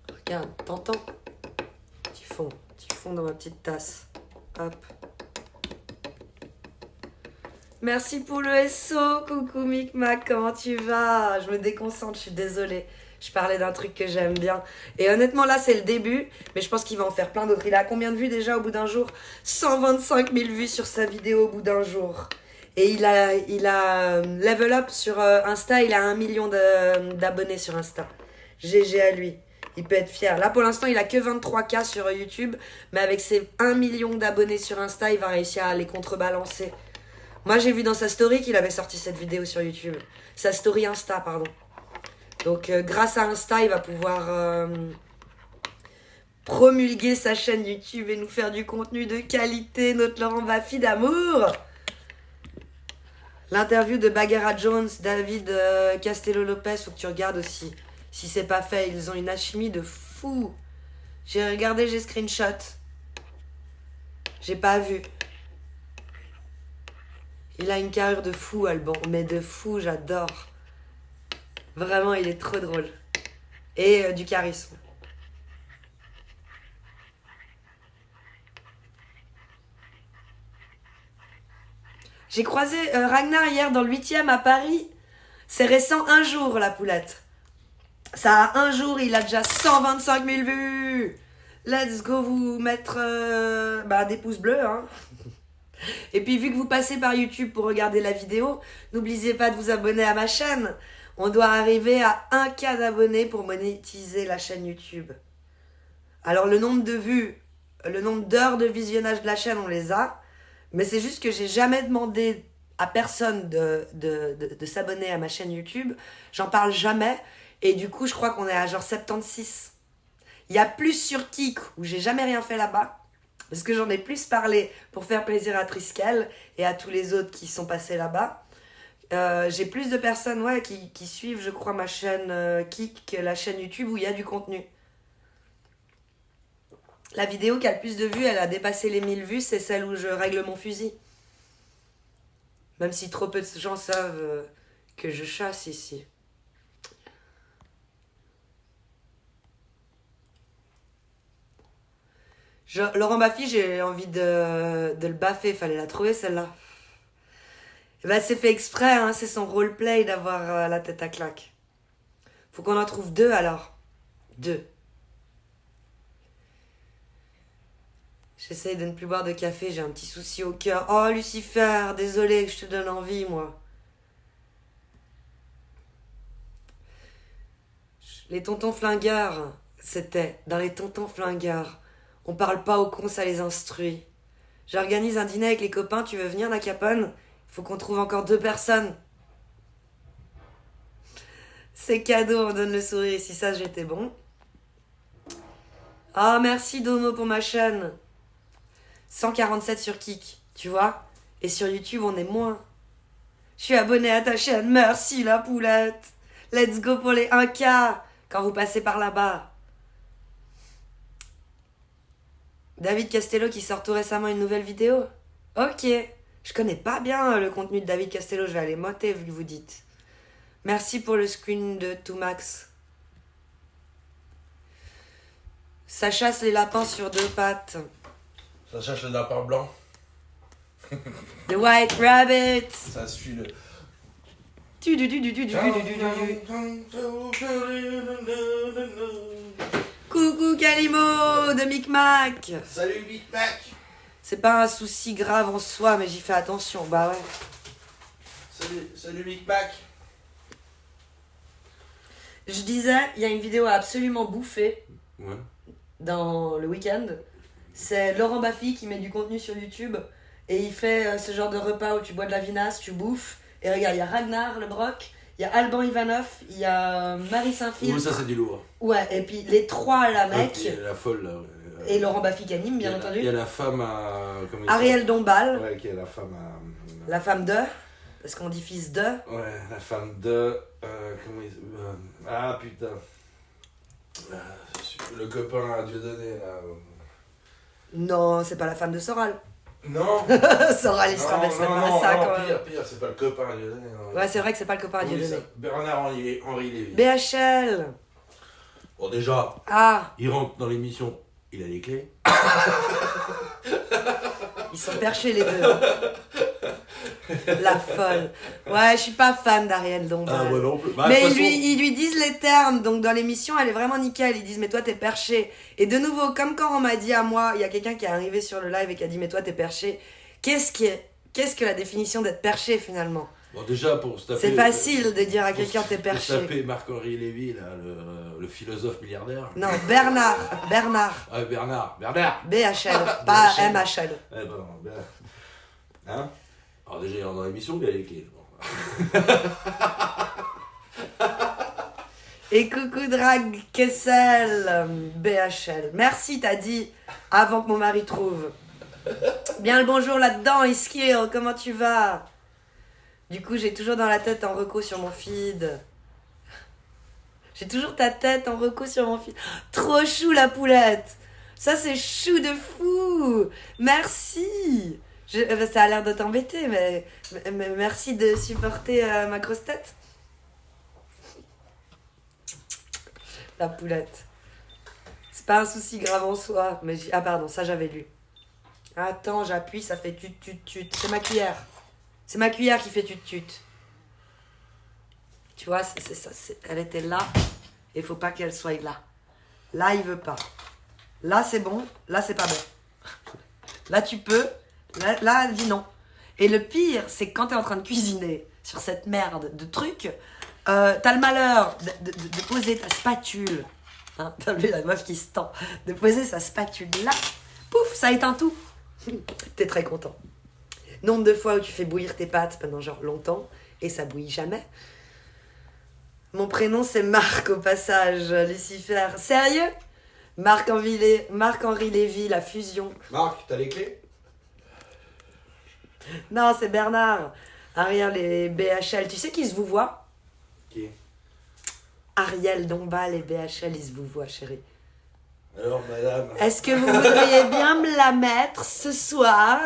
Regarde, t'entends? Petit fond dans ma petite tasse. Hop. Merci pour le SO. Coucou Micmac, comment tu vas? Je me déconcentre, je suis désolée. Je parlais d'un truc que j'aime bien. Et honnêtement, là, c'est le début. Mais je pense qu'il va en faire plein d'autres. Il a combien de vues déjà au bout d'un jour? 125 000 vues sur sa vidéo au bout d'un jour. Et il a level up sur Insta. Il a 1 million d'abonnés sur Insta. GG à lui. Il peut être fier. Là, pour l'instant, il a que 23K sur YouTube. Mais avec ses 1 million d'abonnés sur Insta, il va réussir à les contrebalancer. Moi, j'ai vu dans sa story qu'il avait sorti cette vidéo sur YouTube. Sa story Insta, pardon. Donc, grâce à Insta, il va pouvoir promulguer sa chaîne YouTube et nous faire du contenu de qualité. Notre Laurent Baffy d'amour. L'interview de Bagheera Jones, David Castello-Lopez, faut que tu regardes aussi. Si c'est pas fait, ils ont une alchimie de fou. J'ai regardé, j'ai screenshot. J'ai pas vu. Il a une carrure de fou, Alban. Mais de fou, j'adore. Vraiment, il est trop drôle. Et du charisme. J'ai croisé Ragnar hier dans le 8e à Paris. C'est récent, 1 jour, la poulette. Ça a 1 jour, il a déjà 125 000 vues. Let's go vous mettre des pouces bleus, hein. Et puis, vu que vous passez par YouTube pour regarder la vidéo, n'oubliez pas de vous abonner à ma chaîne. On doit arriver à 1K d'abonnés pour monétiser la chaîne YouTube. Alors, le nombre de vues, le nombre d'heures de visionnage de la chaîne, on les a. Mais c'est juste que j'ai jamais demandé à personne de s'abonner à ma chaîne YouTube. J'en parle jamais. Et du coup, je crois qu'on est à genre 76. Il y a plus sur Kik, où j'ai jamais rien fait là-bas. Parce que j'en ai plus parlé pour faire plaisir à Triskel et à tous les autres qui sont passés là-bas. J'ai plus de personnes qui suivent, je crois, ma chaîne Kik que la chaîne YouTube où il y a du contenu. La vidéo qui a le plus de vues, elle a dépassé les 1000 vues, c'est celle où je règle mon fusil. Même si trop peu de gens savent que je chasse ici. Laurent Baffy, j'ai envie de le baffer, fallait la trouver celle-là. Et ben, c'est fait exprès, hein, c'est son roleplay d'avoir la tête à claque. Faut qu'on en trouve 2 alors. 2. J'essaye de ne plus boire de café, j'ai un petit souci au cœur. Oh Lucifer, désolé que je te donne envie, moi. Les tontons flingueurs, c'était dans les tontons flingueurs. On parle pas aux cons, ça les instruit. J'organise un dîner avec les copains, tu veux venir, Nakapon? Faut qu'on trouve encore 2 personnes. C'est cadeau, on donne le sourire. Si ça, j'étais bon. Ah, merci Domo pour ma chaîne. 147 sur Kik, tu vois? Et sur YouTube, on est moins. Je suis abonné à ta chaîne, merci la poulette. Let's go pour les 1K quand vous passez par là-bas. David Castello qui sort tout récemment une nouvelle vidéo. Ok. Je connais pas bien le contenu de David Castello, je vais aller moter vu que vous dites. Merci pour le screen de Toumax. Ça chasse les lapins sur 2 pattes. Ça cherche le lapin blanc. The White Rabbit. Ça suit le... Coucou Calimo de Micmac. Salut Big Mac. C'est pas un souci grave en soi, mais j'y fais attention. Bah ouais. Salut Big Mac. Je disais, il y a une vidéo à absolument bouffer Ouais. dans le week-end. C'est Laurent Baffy qui met du contenu sur YouTube et il fait ce genre de repas où tu bois de la vinasse, tu bouffes. Et regarde, il y a Ragnar le Broc, il y a Alban Ivanov, il y a Marie Saint-Phil. Oui, ça c'est du lourd. Ouais, et puis les trois là, mec. Il y a la folle là. Et Laurent Baffy qui anime, bien entendu. Il y a la femme à... comment il Ariel Dombal, s'appelle. Ouais, qui est la femme à... la femme de, parce qu'on dit fils de. Ouais, la femme de... comment il... ah putain. Le copain à Dieudonné là. Non, c'est pas la femme de Soral. Non. Soral, il se traverserait pas ça quand même. Pire, c'est pas le copain à Dieudonné. Ouais, c'est vrai que c'est pas le copain à Comment il Dieudonné. s'appelle Bernard-Henri Lévy. BHL. Bon déjà, Ah, il rentre dans l'émission, il a les clés. ils sont perchés les deux. La folle. Ouais, je suis pas fan d'Ariel Dombal. Ah, moi non plus. Bah, de Mais toute façon- ils lui disent les termes, donc dans l'émission, elle est vraiment nickel. Ils disent, mais toi, t'es perché. Et de nouveau, comme quand on m'a dit à moi, il y a quelqu'un qui est arrivé sur le live et qui a dit, mais toi, t'es perché. Qu'est-ce que la définition d'être perché, finalement? Bon, déjà, pour se taper... C'est facile de dire à pour quelqu'un, se- t'es pour se perché. taper Marc-Henri Lévy, là, le philosophe milliardaire. Non, Bernard. Ah, Bernard. BHL, pas BHL. MHL. Eh ben, hein? Alors déjà, il est dans l'émission, il a les clés. Et coucou Drag Kessel, BHL. Merci, t'as dit avant que mon mari trouve. Bien le bonjour là-dedans, Iskill, comment tu vas? Du coup, j'ai toujours dans la tête en reco sur mon feed. J'ai toujours ta tête en reco sur mon feed. Trop chou la poulette. Ça, c'est chou de fou. Merci. Ça a l'air de t'embêter, mais merci de supporter ma grosse tête. La poulette. C'est pas un souci grave en soi, mais ah pardon, ça j'avais lu. Attends, j'appuie, ça fait tut tut tut. C'est ma cuillère. C'est ma cuillère qui fait tut tut. Tu vois, c'est ça. Elle était là, et il faut pas qu'elle soit là. Là, il veut pas. Là, c'est bon. Là, c'est pas bon. Là, tu peux. Là, elle dit non. Et le pire, c'est que quand t'es en train de cuisiner sur cette merde de trucs, t'as le malheur de poser ta spatule. Hein, t'as vu la meuf qui se tend. De poser sa spatule là. Pouf, ça éteint tout. T'es très content. Nombre de fois où tu fais bouillir tes pâtes pendant genre longtemps et ça bouillit jamais. Mon prénom c'est Marc au passage, Lucifer. Sérieux? Marc-Henri Lévy, la fusion. Marc, t'as les clés? Non, c'est Bernard. Ariel et BHL. Tu sais qui se vous voit? Qui? Ariel Dombal et BHL, ils se vous voient, chérie. Alors, madame... Est-ce que vous voudriez bien me la mettre ce soir?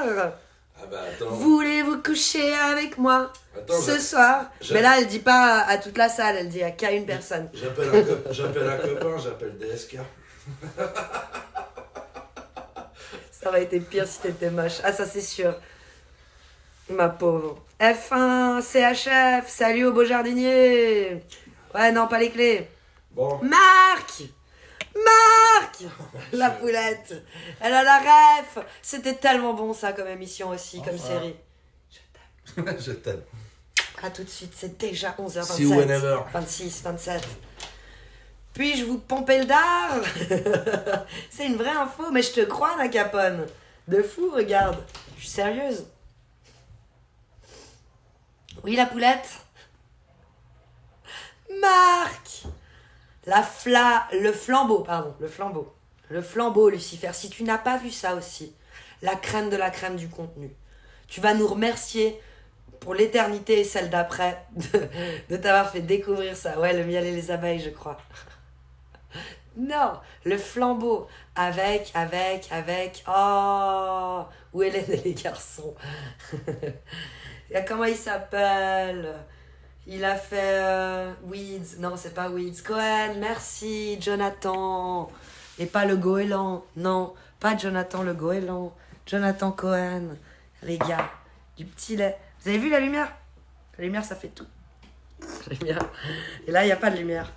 Ah bah attends... Voulez-vous coucher avec moi Attends, ce soir? je- Mais là, elle dit pas à toute la salle, elle dit à qu'à une personne. J'appelle un copain, j'appelle DSK. Ça aurait été pire si t'étais moche. Ah, ça c'est sûr. Ma pauvre. F1, CHF, salut au beau jardinier. Ouais, non, pas les clés. Bon, Marc! La poulette. Elle a la ref. C'était tellement bon ça comme émission aussi, comme Enfin. série. je t'aime. À tout de suite, c'est déjà 11h27. See you whenever. 26, 27. Puis-je vous pomper le dard? C'est une vraie info, mais je te crois, Nakapone. De fou, regarde. Je suis sérieuse. Oui, la poulette? Marc! Le flambeau, Lucifer. Si tu n'as pas vu ça aussi, la crème de la crème du contenu. Tu vas nous remercier pour l'éternité et celle d'après de t'avoir fait découvrir ça. Ouais, le miel et les abeilles, je crois. Non, le flambeau avec, oh, où Hélène et les garçons. Comment il s'appelle? Il a fait Weeds, non c'est pas Weeds, Cohen, merci, Jonathan, et pas le goéland, non, pas Jonathan le goéland, Jonathan Cohen, les gars. Du petit lait. Vous avez vu la lumière? La lumière, ça fait tout. La lumière. Et là, il n'y a pas de lumière.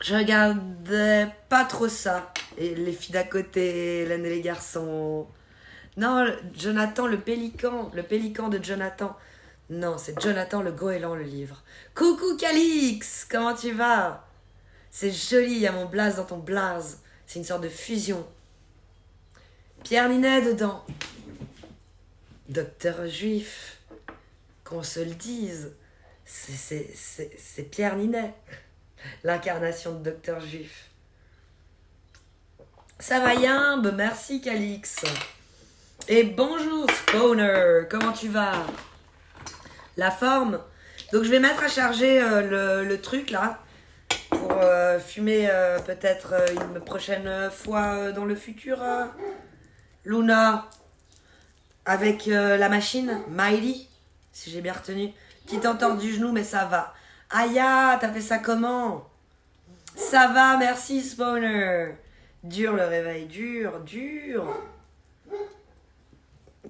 Je regardais pas trop ça. Et les filles d'à côté, Hélène et les garçons. Non, Jonathan, le pélican de Jonathan. Non, c'est Jonathan le goéland, le livre. Coucou Calix, comment tu vas? C'est joli, il y a mon blaze dans ton blaze. C'est une sorte de fusion. Pierre Ninet dedans. Docteur juif. Qu'on se le dise. C'est Pierre Ninet. L'incarnation de Docteur juif. Ça va Yimbe, merci Calix. Et bonjour Spawner, comment tu vas? La forme. Donc je vais mettre à charger le truc là. Pour fumer peut-être une prochaine fois dans le futur. Luna. Avec la machine, Miley. Si j'ai bien retenu. Petite entorse du genou, mais ça va. Aya, t'as fait ça comment? Ça va, merci Spawner. Dur le réveil, dur.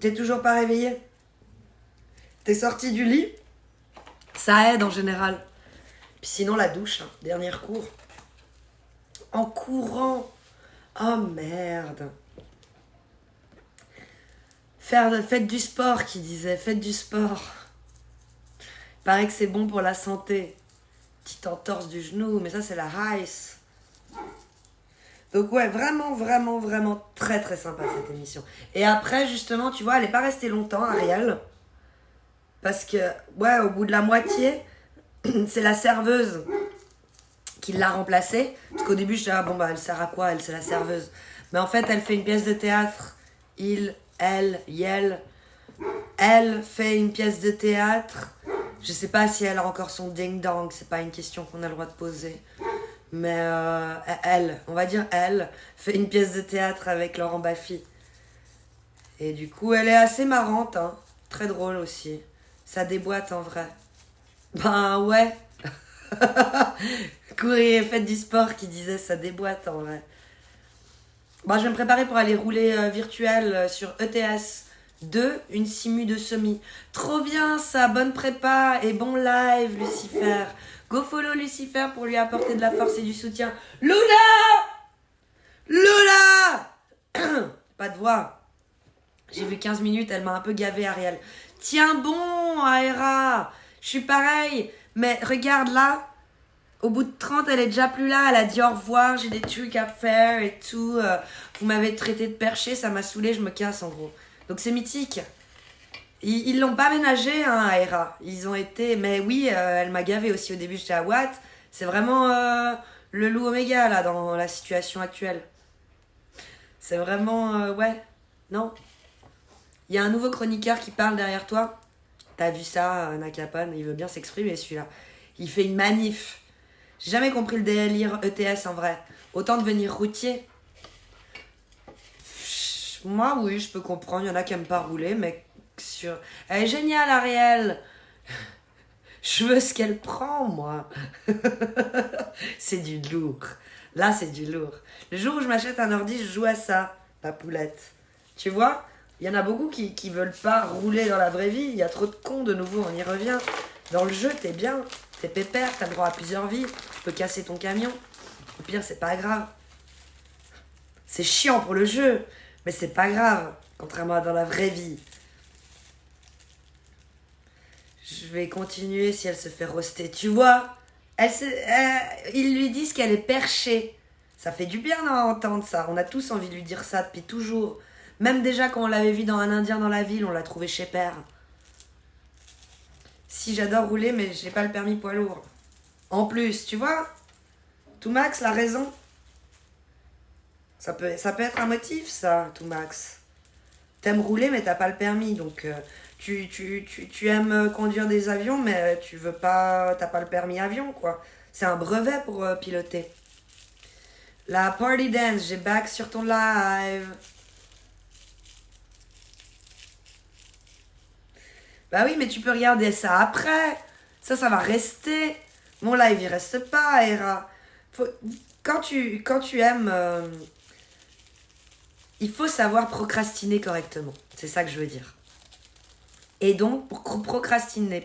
T'es toujours pas réveillé? T'es sorti du lit? Ça aide en général. Puis sinon la douche, hein, dernier cours. En courant. Oh merde. Faites du sport, qui disait. Faites du sport. Il paraît que c'est bon pour la santé. Petite entorse du genou, mais ça c'est la Rice. Donc ouais, vraiment très très sympa cette émission. Et après justement, tu vois, elle n'est pas restée longtemps, Ariel. Parce que, ouais, au bout de la moitié, c'est la serveuse qui l'a remplacée. Parce qu'au début, je disais, ah bon, bah elle sert à quoi? Elle, c'est la serveuse. Mais en fait, elle fait une pièce de théâtre. Elle fait une pièce de théâtre. Je sais pas si elle a encore son ding-dong, c'est pas une question qu'on a le droit de poser. Mais on va dire elle, fait une pièce de théâtre avec Laurent Baffy. Et du coup, elle est assez marrante, hein. Très drôle aussi. Ça déboîte en vrai. Ben ouais. Courir, faites du sport qui disait ça déboîte en vrai. Bon, je vais me préparer pour aller rouler virtuel sur ETS 2, une simu de semi. Trop bien ça, bonne prépa et bon live Lucifer. Go follow Lucifer pour lui apporter de la force et du soutien. Luna! Pas de voix. J'ai vu 15 minutes, elle m'a un peu gavé Ariel. Tiens bon, Aera. Je suis pareil. Mais regarde là. Au bout de 30, elle est déjà plus là. Elle a dit au revoir, j'ai des trucs à faire et tout. Vous m'avez traité de perché, ça m'a saoulé, je me casse en gros. Donc c'est mythique. Ils l'ont pas ménagé, hein, Aera. Ils ont été... Mais oui, elle m'a gavé aussi au début, j'étais à what? C'est vraiment le loup Oméga, là, dans la situation actuelle. C'est vraiment... ouais. Non. Il y a un nouveau chroniqueur qui parle derrière toi. T'as vu ça, Nakapan? Il veut bien s'exprimer, celui-là. Il fait une manif. J'ai jamais compris le délire ETS, en vrai. Autant devenir routier. Moi, oui, je peux comprendre. Il y en a qui aiment pas rouler, mais... Elle est géniale, Ariel. Je veux ce qu'elle prend, moi. C'est du lourd. Là, c'est du lourd. Le jour où je m'achète un ordi, je joue à ça, la poulette. Tu vois? Il y en a beaucoup qui veulent pas rouler dans la vraie vie. Il y a trop de cons, de nouveau, on y revient. Dans le jeu, t'es bien. T'es pépère, t'as le droit à plusieurs vies. Tu peux casser ton camion. Au pire, c'est pas grave. C'est chiant pour le jeu, mais c'est pas grave. Contrairement à dans la vraie vie. Je vais continuer si elle se fait roaster. Tu vois, ils lui disent qu'elle est perchée. Ça fait du bien d'entendre ça. On a tous envie de lui dire ça depuis toujours. Même déjà quand on l'avait vu dans Un Indien dans la ville, on l'a trouvé chez Père. Si j'adore rouler, mais j'ai pas le permis poids lourd. En plus, tu vois, Toumax, la raison. Ça peut être un motif, ça, Toumax. T'aimes rouler, mais t'as pas le permis, donc... Tu aimes conduire des avions, mais t'as pas le permis avion, quoi. C'est un brevet pour piloter. La party dance, j'ai back sur ton live. Bah oui, mais tu peux regarder ça après. Ça va rester. Mon live, il reste pas, Hera. Quand tu aimes... il faut savoir procrastiner correctement. C'est ça que je veux dire. Et donc, pour procrastiner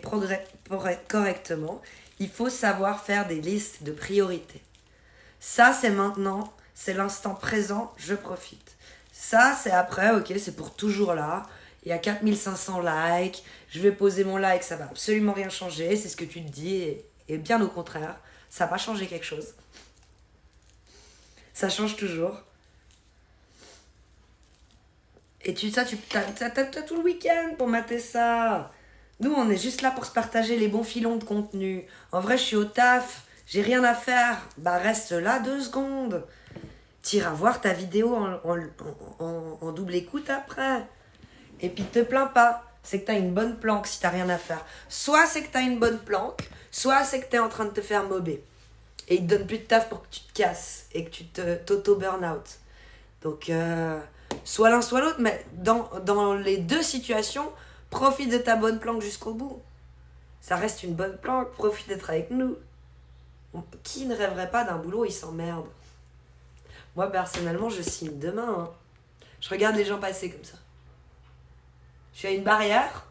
correctement, il faut savoir faire des listes de priorités. Ça, c'est maintenant, c'est l'instant présent, je profite. Ça, c'est après, ok, c'est pour toujours là. Il y a 4500 likes, je vais poser mon like, ça va absolument rien changer, c'est ce que tu te dis, et bien au contraire, ça va changer quelque chose. Ça change toujours. Et t'as tout le week-end pour mater ça. Nous, on est juste là pour se partager les bons filons de contenu. En vrai, je suis au taf, j'ai rien à faire. Bah, reste là 2 secondes. T'iras voir ta vidéo en double écoute après. Et puis te plains pas. C'est que t'as une bonne planque si t'as rien à faire. Soit c'est que t'as une bonne planque, soit c'est que t'es en train de te faire mober. Et il te donne plus de taf pour que tu te casses et que tu t'auto-burn-out. Donc, soit l'un, soit l'autre, mais dans les deux situations, profite de ta bonne planque jusqu'au bout. Ça reste une bonne planque, profite d'être avec nous. Qui ne rêverait pas d'un boulot, il s'emmerde. Moi, personnellement, je signe demain. Hein. Je regarde les gens passer comme ça. Je suis à une barrière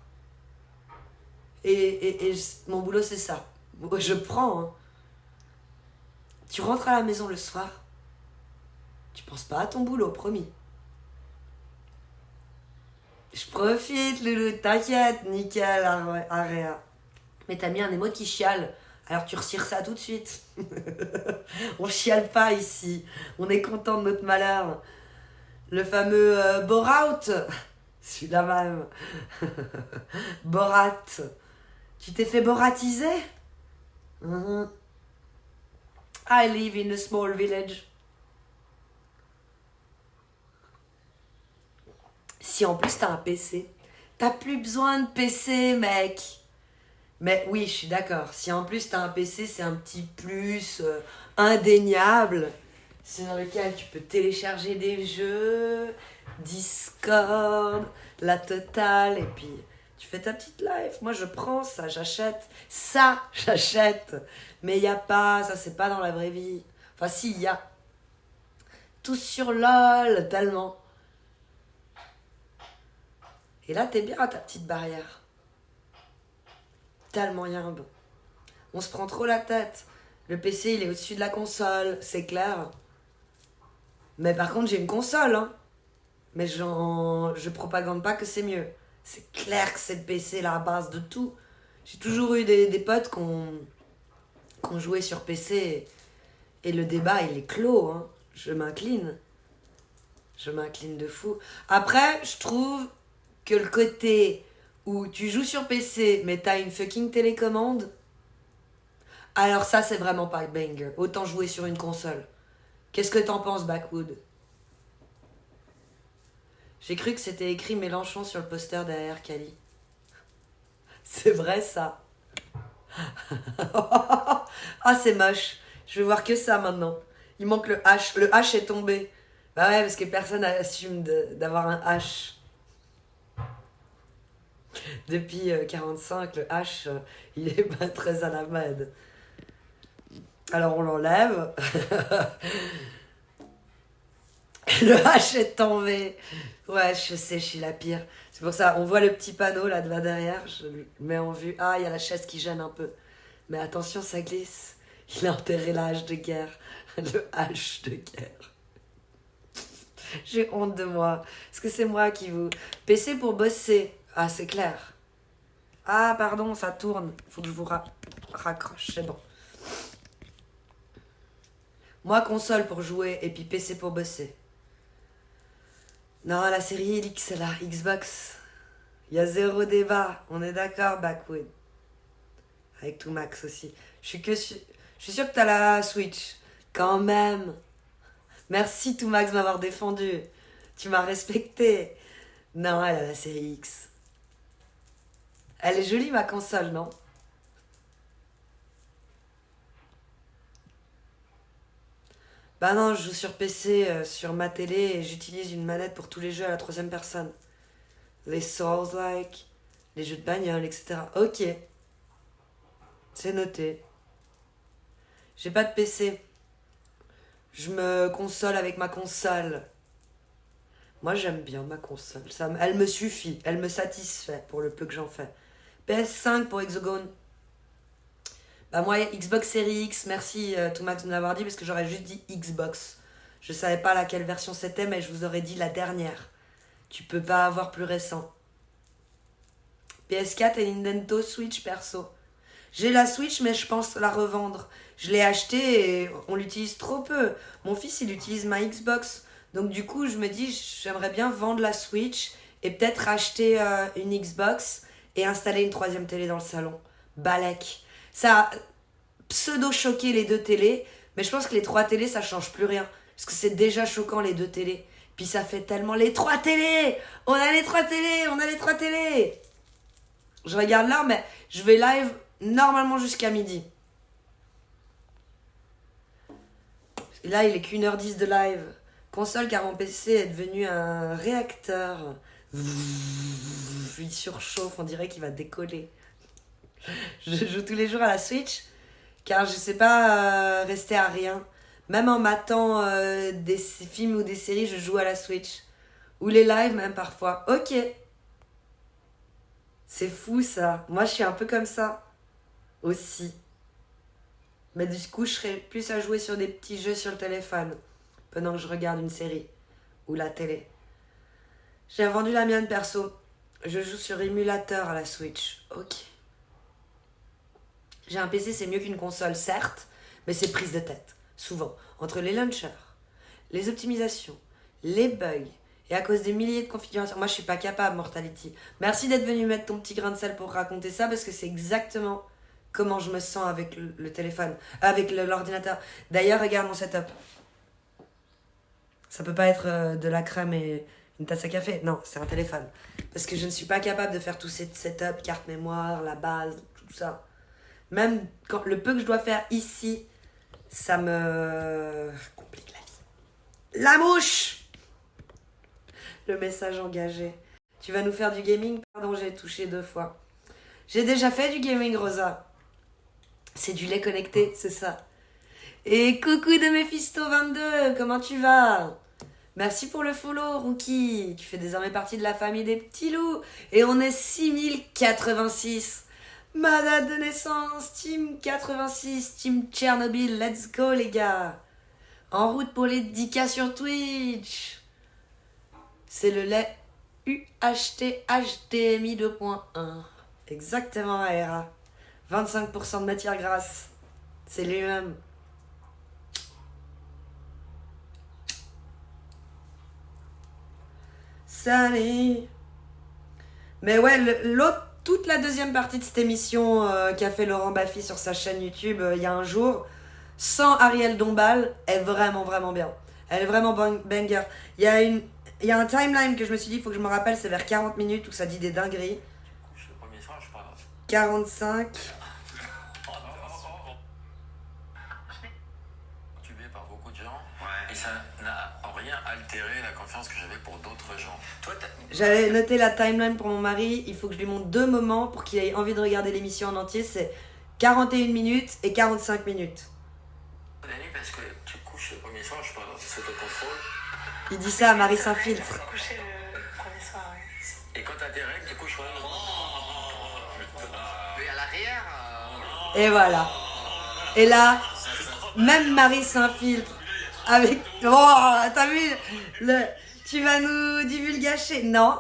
et mon boulot, c'est ça. Je prends. Hein. Tu rentres à la maison le soir, tu penses pas à ton boulot, promis. Je profite, Loulou, t'inquiète, nickel, Aréa. Mais t'as mis un émote qui chiale, alors tu retires ça tout de suite. On chiale pas ici, on est content de notre malheur. Le fameux bore-out, celui-là même. Borat. Tu t'es fait boratiser? I live in a small village. Si en plus t'as un PC, t'as plus besoin de PC, mec. Mais oui, je suis d'accord. Si en plus t'as un PC, c'est un petit plus indéniable. C'est dans lequel tu peux télécharger des jeux, Discord, la totale, et puis tu fais ta petite live. Moi, je prends ça, j'achète. Ça, j'achète. Mais il n'y a pas, ça c'est pas dans la vraie vie. Enfin si, il y a. Tout sur LOL, tellement. Et là, t'es bien à ta petite barrière. Tellement yimbe. On se prend trop la tête. Le PC, il est au-dessus de la console, c'est clair. Mais par contre, j'ai une console, hein. Mais je propagande pas que c'est mieux. C'est clair que c'est le PC, la base de tout. J'ai toujours eu des potes qui ont joué sur PC et le débat, il est clos, hein. Je m'incline. Je m'incline de fou. Après, je trouve que le côté où tu joues sur PC mais t'as une fucking télécommande, alors ça c'est vraiment pas banger. Autant jouer sur une console. Qu'est-ce que t'en penses, Backwood? J'ai cru que c'était écrit Mélenchon sur le poster derrière Kali. C'est vrai ça. Ah c'est moche. Je vais voir que ça maintenant. Il manque le H. Le H est tombé. Bah ouais, parce que personne n'assume d'avoir un H. Depuis 45, le H, il est pas très à la mode. Alors on l'enlève. Le H est tombé. Ouais, je sais, je suis la pire. C'est pour ça, on voit le petit panneau là derrière, je le mets en vue. Ah, il y a la chaise qui gêne un peu. Mais attention, ça glisse. Il a enterré la hache de guerre. Le H de guerre. J'ai honte de moi. Parce que c'est moi qui vous... PC pour bosser. Ah, c'est clair. Ah, pardon, ça tourne. Faut que je vous raccroche, c'est bon. Moi, console pour jouer et puis PC pour bosser. Non, la série X, la Xbox. Il y a zéro débat. On est d'accord, Backwood. Avec tout Max aussi. Je suis sûre que t'as la Switch. Quand même. Merci tout Max de m'avoir défendu. Tu m'as respecté. Non, elle a la série X. Elle est jolie ma console, non? Bah non, je joue sur PC, sur ma télé, et j'utilise une manette pour tous les jeux à la troisième personne. Les Souls-like, les jeux de bagnole, etc. Ok. C'est noté. J'ai pas de PC. Je me console avec ma console. Moi, j'aime bien ma console. Elle me suffit. Elle me satisfait pour le peu que j'en fais. PS5 pour Hexagone. Bah moi, Xbox Series X, merci Max de m'avoir dit, parce que j'aurais juste dit Xbox. Je savais pas laquelle version c'était, mais je vous aurais dit la dernière. Tu peux pas avoir plus récent. PS4 et Nintendo Switch perso. J'ai la Switch, mais je pense la revendre. Je l'ai achetée et on l'utilise trop peu. Mon fils, il utilise ma Xbox. Donc du coup, je me dis, j'aimerais bien vendre la Switch et peut-être acheter une Xbox et installer une troisième télé dans le salon. Balek. Ça a pseudo-choqué les deux télés, mais je pense que les trois télés, ça change plus rien. Parce que c'est déjà choquant, les deux télés. Puis ça fait tellement les trois télés. On a les trois télés, on a les trois télés. Je regarde l'heure, mais je vais live normalement jusqu'à midi. Et là, il est qu'1h10 de live. Console, car mon PC est devenu un réacteur. Il surchauffe, on dirait qu'il va décoller. Je joue tous les jours à la Switch, car je sais pas rester à rien. Même en matant des films ou des séries, je joue à la Switch. Ou les lives même parfois. Ok. C'est fou ça. Moi je suis un peu comme ça. Aussi. Mais du coup je serais plus à jouer sur des petits jeux sur le téléphone. Pendant que je regarde une série. Ou la télé. J'ai vendu la mienne perso. Je joue sur émulateur à la Switch. Ok. J'ai un PC, c'est mieux qu'une console, certes. Mais c'est prise de tête. Souvent, entre les launchers, les optimisations, les bugs, et à cause des milliers de configurations. Moi, je suis pas capable, Mortality. Merci d'être venu mettre ton petit grain de sel pour raconter ça, parce que c'est exactement comment je me sens avec le téléphone, avec l'ordinateur. D'ailleurs, regarde mon setup. Ça peut pas être de la crème et une tasse à café. Non, c'est un téléphone. Parce que je ne suis pas capable de faire tout ce setup, carte mémoire, la base, tout ça. Même quand le peu que je dois faire ici, ça me complique la vie. La mouche! Le message engagé. Tu vas nous faire du gaming? Pardon, j'ai touché 2 fois. J'ai déjà fait du gaming, Rosa. C'est du lait connecté, c'est ça. Et coucou de Mephisto22, comment tu vas? Merci pour le follow, Rookie. Tu fais désormais partie de la famille des petits loups. Et on est 6086. Ma date de naissance, Team 86, Team Tchernobyl, let's go les gars. En route pour les 10K sur Twitch. C'est le lait UHT HDMI 2.1. Exactement, Aera. 25% de matière grasse. C'est lui-même. Salut. Mais ouais, toute la deuxième partie de cette émission qu'a fait Laurent Baffy sur sa chaîne YouTube il y a un jour, sans Ariel Dombal, est vraiment vraiment bien. Elle est vraiment banger. Il y a un timeline que je me suis dit, il faut que je me rappelle, c'est vers 40 minutes où ça dit des dingueries. 45. Par beaucoup de gens, et ça n'a en rien altéré la confiance que j'avais pour d'autres gens. J'avais noté la timeline pour mon mari, il faut que je lui montre 2 moments pour qu'il ait envie de regarder l'émission en entier, c'est 41 minutes et 45 minutes. Parce que tu couches le premier soir, je parle de autocontrôle. Il dit ça à Marie Saint-Filtre. Coucher le premier soir, oui. Et quand t'as tes règles, tu couches vraiment. Mais à l'arrière. Et voilà. Et là, même Marie Saint-Filtre, avec... Oh, t'as vu tu vas nous divulgacher. Non,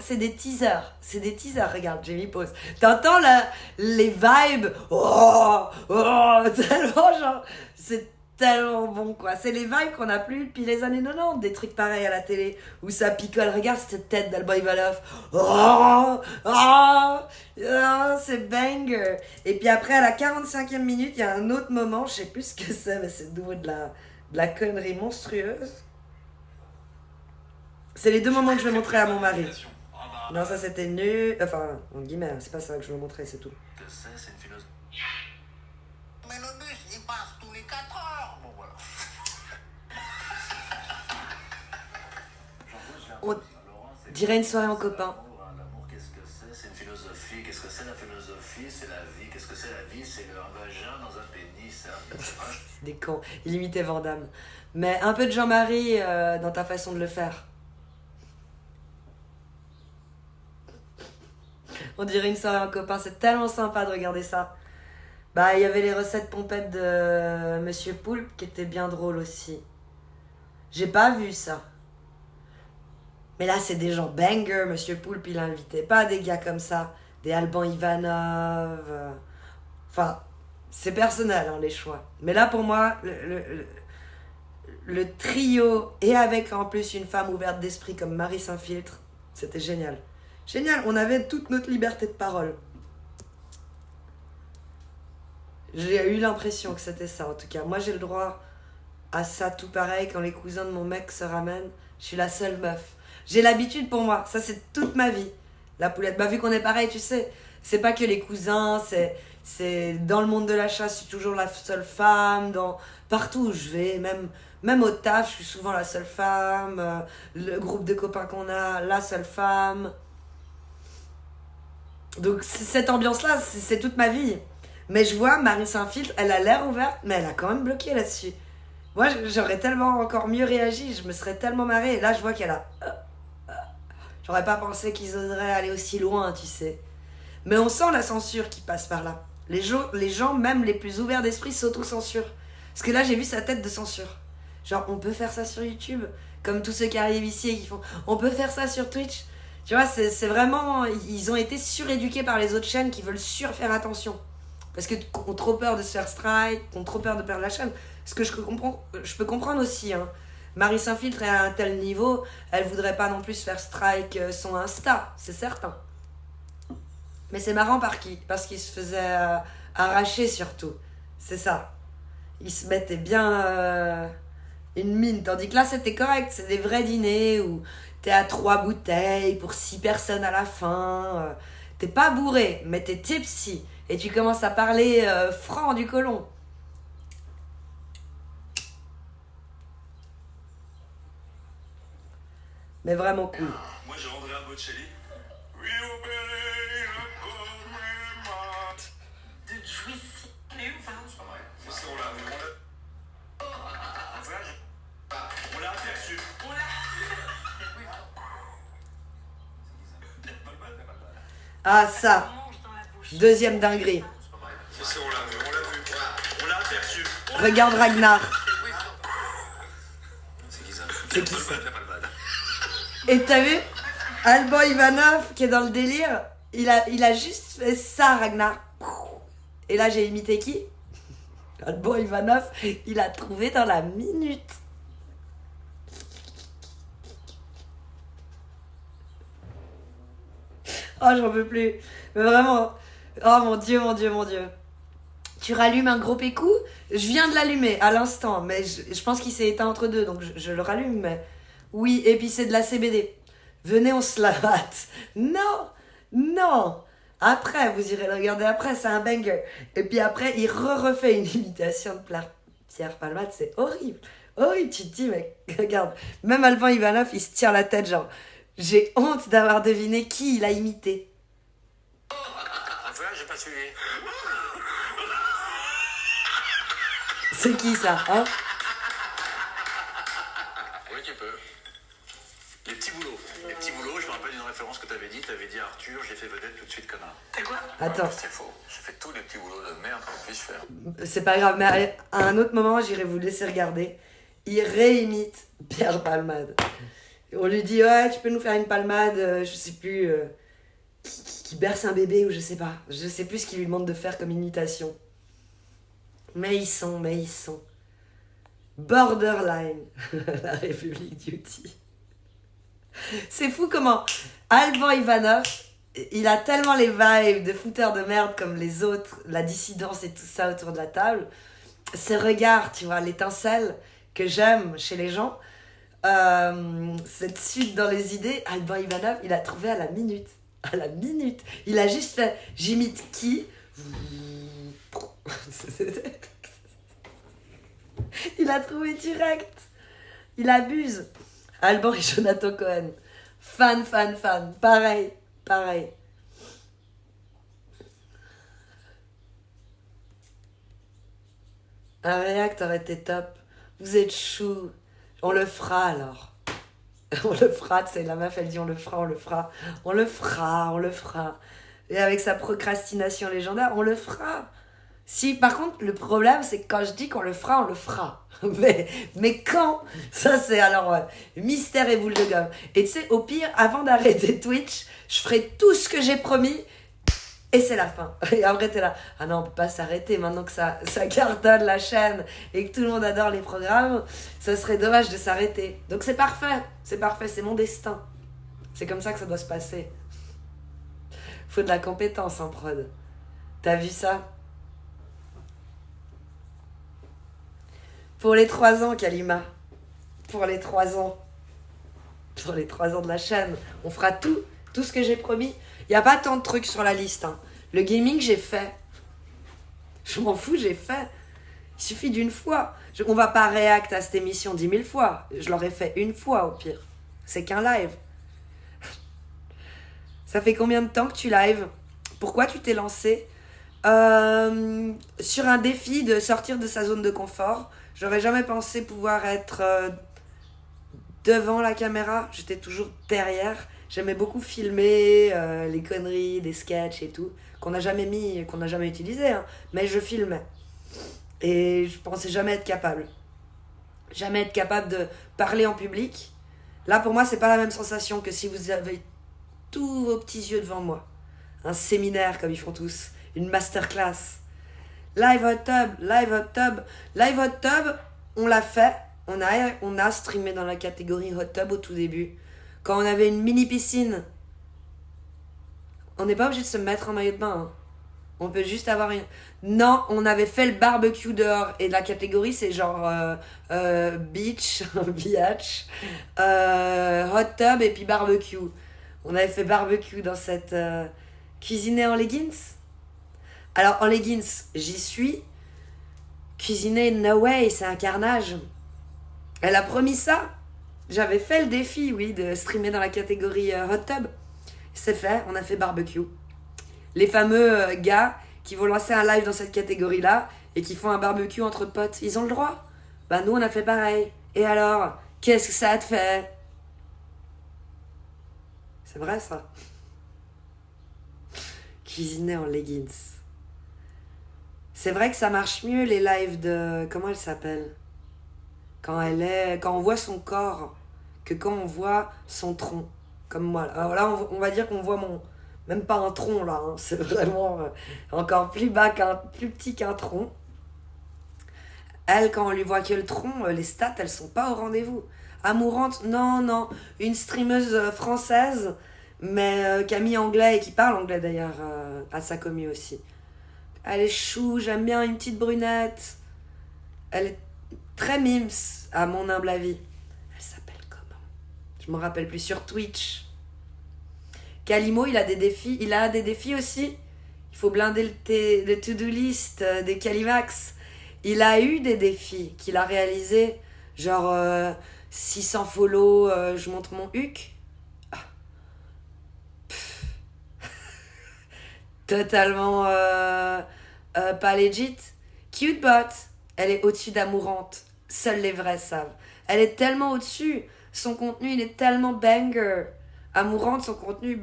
c'est des teasers. C'est des teasers, regarde, j'ai mis pause. T'entends les vibes. Oh, tellement genre... C'est tellement bon, quoi. C'est les vibes qu'on a plus depuis les années 90, des trucs pareils à la télé, où ça picole. Regarde cette tête d'Alboy Valoff. C'est banger. Et puis après, à la 45e minute, il y a un autre moment, je sais plus ce que c'est, mais c'est de nouveau de la connerie monstrueuse. C'est les 2 moments que je vais montrer à mon mari. Non, ça c'était nul. Enfin, en guillemets, c'est pas ça que je veux montrer, c'est tout. C'est une philosophie. Mais le bus, il passe tous les 4 heures. Bon, voilà. On dirait une soirée en copain. L'amour, qu'est-ce que c'est? C'est une philosophie. Qu'est-ce que c'est la philosophie? C'est la vie. Qu'est-ce que c'est la vie? C'est un vagin dans un pénis. Des cons. Il imitait Van Damme. Mais un peu de Jean-Marie dans ta façon de le faire. On dirait une soirée en copain, c'est tellement sympa de regarder ça. Bah, il y avait les recettes pompettes de Monsieur Poulpe qui étaient bien drôles aussi. J'ai pas vu ça. Mais là, c'est des gens banger, Monsieur Poulpe, il invitait pas des gars comme ça. Des Alban Ivanov. Enfin, c'est personnel, hein, les choix. Mais là, pour moi, le trio, et avec en plus une femme ouverte d'esprit comme Marie Saint-Filtre, c'était génial. Génial, on avait toute notre liberté de parole. J'ai eu l'impression que c'était ça, en tout cas. Moi, j'ai le droit à ça tout pareil. Quand les cousins de mon mec se ramènent, je suis la seule meuf. J'ai l'habitude pour moi. Ça, c'est toute ma vie. La poulette. Bah, vu qu'on est pareil, tu sais. C'est pas que les cousins, c'est dans le monde de la chasse, je suis toujours la seule femme. Partout où je vais, même au taf, je suis souvent la seule femme. Le groupe de copains qu'on a, la seule femme. Donc, cette ambiance-là, c'est toute ma vie. Mais je vois, Marie Saint-Filtre, elle a l'air ouverte, mais elle a quand même bloqué là-dessus. Moi, j'aurais tellement encore mieux réagi, je me serais tellement marrée. Et là, je vois qu'elle a... J'aurais pas pensé qu'ils oseraient aller aussi loin, tu sais. Mais on sent la censure qui passe par là. Les gens, même les plus ouverts d'esprit, s'auto-censurent. Parce que là, j'ai vu sa tête de censure. Genre, on peut faire ça sur YouTube, comme tous ceux qui arrivent ici et qui font... On peut faire ça sur Twitch. Tu vois, c'est vraiment... Ils ont été suréduqués par les autres chaînes qui veulent surfaire attention. Parce qu'on a trop peur de se faire strike, qu'on a trop peur de perdre la chaîne. Ce que je peux comprendre aussi. Hein. Marie Saint-Filtre est à un tel niveau, elle voudrait pas non plus se faire strike son Insta, c'est certain. Mais c'est marrant parce qu'il se faisait arracher surtout. C'est ça. Il se mettait bien une mine. Tandis que là, c'était correct. C'est des vrais dîners où t'es à 3 bouteilles pour 6 personnes à la fin. T'es pas bourré, mais t'es tipsy. Et tu commences à parler franc du colon. Mais vraiment cool. Moi j'ai Andrea Bocelli. De jouissif. Mais où, pardon? C'est ça, on l'a aperçu. Ah ça, On mange dans la bouche. deuxième dinguerie. C'est ça, on l'a vu. On l'a aperçu. Regarde Ragnar. C'est qui ça? Et t'as vu Alban Ivanov qui est dans le délire, il a juste fait ça, Ragnar. Et là, j'ai imité qui? Alban Ivanov, il a trouvé dans la minute. Oh, j'en peux plus. Mais vraiment. Oh mon Dieu, mon Dieu, mon Dieu. Tu rallumes un gros pécou? Je viens de l'allumer à l'instant, mais je pense qu'il s'est éteint entre deux, donc je le rallume. Mais... Oui, et puis c'est de la CBD. Venez, on se la rate. Non, non. Après, vous irez le regarder après, c'est un banger. Et puis après, il refait une imitation de Pierre Palmade, c'est horrible. Horrible, tu te dis, mec, regarde. Même Alban Ivanov, il se tire la tête, genre, j'ai honte d'avoir deviné qui il a imité. Voilà, j'ai pas suivi. C'est qui ça, hein? Oui, tu peux. Les petits boulots. Les petits boulots, je me rappelle d'une référence que t'avais dit à Arthur, j'ai fait vedette tout de suite, connard. T'as quoi? Attends, C'est faux. J'ai fait tous les petits boulots de merde qu'on puisse faire. c'est pas grave, mais à un autre moment, j'irai vous laisser regarder. Il réimite Pierre Palmade. On lui dit, ouais, tu peux nous faire une palmade, je sais plus, qui berce un bébé ou je sais pas. Je sais plus ce qu'il lui demande de faire comme imitation. Mais ils sont. Borderline, la République Duty. C'est fou comment Alban Ivanov, il a tellement les vibes de fouteur de merde comme les autres, la dissidence et tout ça autour de la table. Ses regards, tu vois, l'étincelle que j'aime chez les gens, cette suite dans les idées, Alban Ivanov, il a trouvé à la minute. À la minute. Il a juste fait, j'imite qui? Il a trouvé direct. Il abuse. Alban et Jonathan Cohen. Fan. Pareil. Un react aurait été top. Vous êtes chou. On le fera alors. On le fera, tu sais, la meuf elle dit on le fera. et avec sa procrastination légendaire, on le fera. Si, par contre, le problème, c'est que quand je dis qu'on le fera, on le fera. Mais quand? Ça, c'est alors mystère et boule de gomme. Et tu sais, au pire, avant d'arrêter Twitch, je ferai tout ce que j'ai promis et c'est la fin. Et après, t'es là, ah non, on peut pas s'arrêter maintenant que ça cartonne la chaîne et que tout le monde adore les programmes, ça serait dommage de s'arrêter. Donc c'est parfait, c'est mon destin. C'est comme ça que ça doit se passer. Faut de la compétence en prod. T'as vu ça? Pour les 3 ans, Kalima. Pour les 3 ans. Pour les 3 ans de la chaîne. On fera tout ce que j'ai promis. Il n'y a pas tant de trucs sur la liste. Hein. Le gaming, j'ai fait. Je m'en fous, j'ai fait. Il suffit d'une fois. On va pas réact à cette émission 10 000 fois. Je l'aurais fait une fois, au pire. C'est qu'un live. Ça fait combien de temps que tu live? Pourquoi tu t'es lancé sur un défi de sortir de sa zone de confort? J'aurais jamais pensé pouvoir être devant la caméra. J'étais toujours derrière. J'aimais beaucoup filmer les conneries, des sketchs et tout, qu'on n'a jamais utilisé, hein, mais je filmais. Et je pensais jamais être capable. Jamais être capable de parler en public. Là, pour moi, c'est pas la même sensation que si vous avez tous vos petits yeux devant moi. Un séminaire, comme ils font tous. Une masterclass. Live hot tub, on l'a fait. On a streamé dans la catégorie hot tub au tout début. Quand on avait une mini piscine. On n'est pas obligé de se mettre en maillot de bain. Hein. On peut juste avoir une... Non, on avait fait le barbecue dehors. Et la catégorie, c'est genre beach, biatch, hot tub et puis barbecue. On avait fait barbecue dans cette... cuisiner en leggings. Alors, en leggings, j'y suis. Cuisiner, no way, c'est un carnage. Elle a promis ça. J'avais fait le défi, oui, de streamer dans la catégorie hot tub. C'est fait, on a fait barbecue. Les fameux gars qui vont lancer un live dans cette catégorie-là et qui font un barbecue entre potes, ils ont le droit. Bah nous, on a fait pareil. Et alors, qu'est-ce que ça te fait? C'est vrai, ça. Cuisiner en leggings. C'est vrai que ça marche mieux, les lives de... Comment elle s'appelle? Quand on voit son corps, que quand on voit son tronc. Comme moi. Alors là, on va dire qu'on voit mon... Même pas un tronc, là. Hein. C'est vraiment encore plus petit qu'un tronc. Elle, quand on lui voit que le tronc, les stats, elles sont pas au rendez-vous. Amourante, non. Une streameuse française, mais qui a mis anglais et qui parle anglais d'ailleurs à sa commu aussi. Elle est chou, j'aime bien, une petite brunette. Elle est très mimes, à mon humble avis. Elle s'appelle comment? Je me rappelle plus, sur Twitch. Kalimo, il a des défis. Il a des défis aussi. Il faut blinder le to-do list des Kalimax. Il a eu des défis qu'il a réalisés. Genre 600 follow, je montre mon huc. Ah. Totalement pas legit. Cute bot. Elle est au-dessus d'Amourante. Seuls les vrais savent. Elle est tellement au-dessus. Son contenu, il est tellement banger. Amourante, son contenu...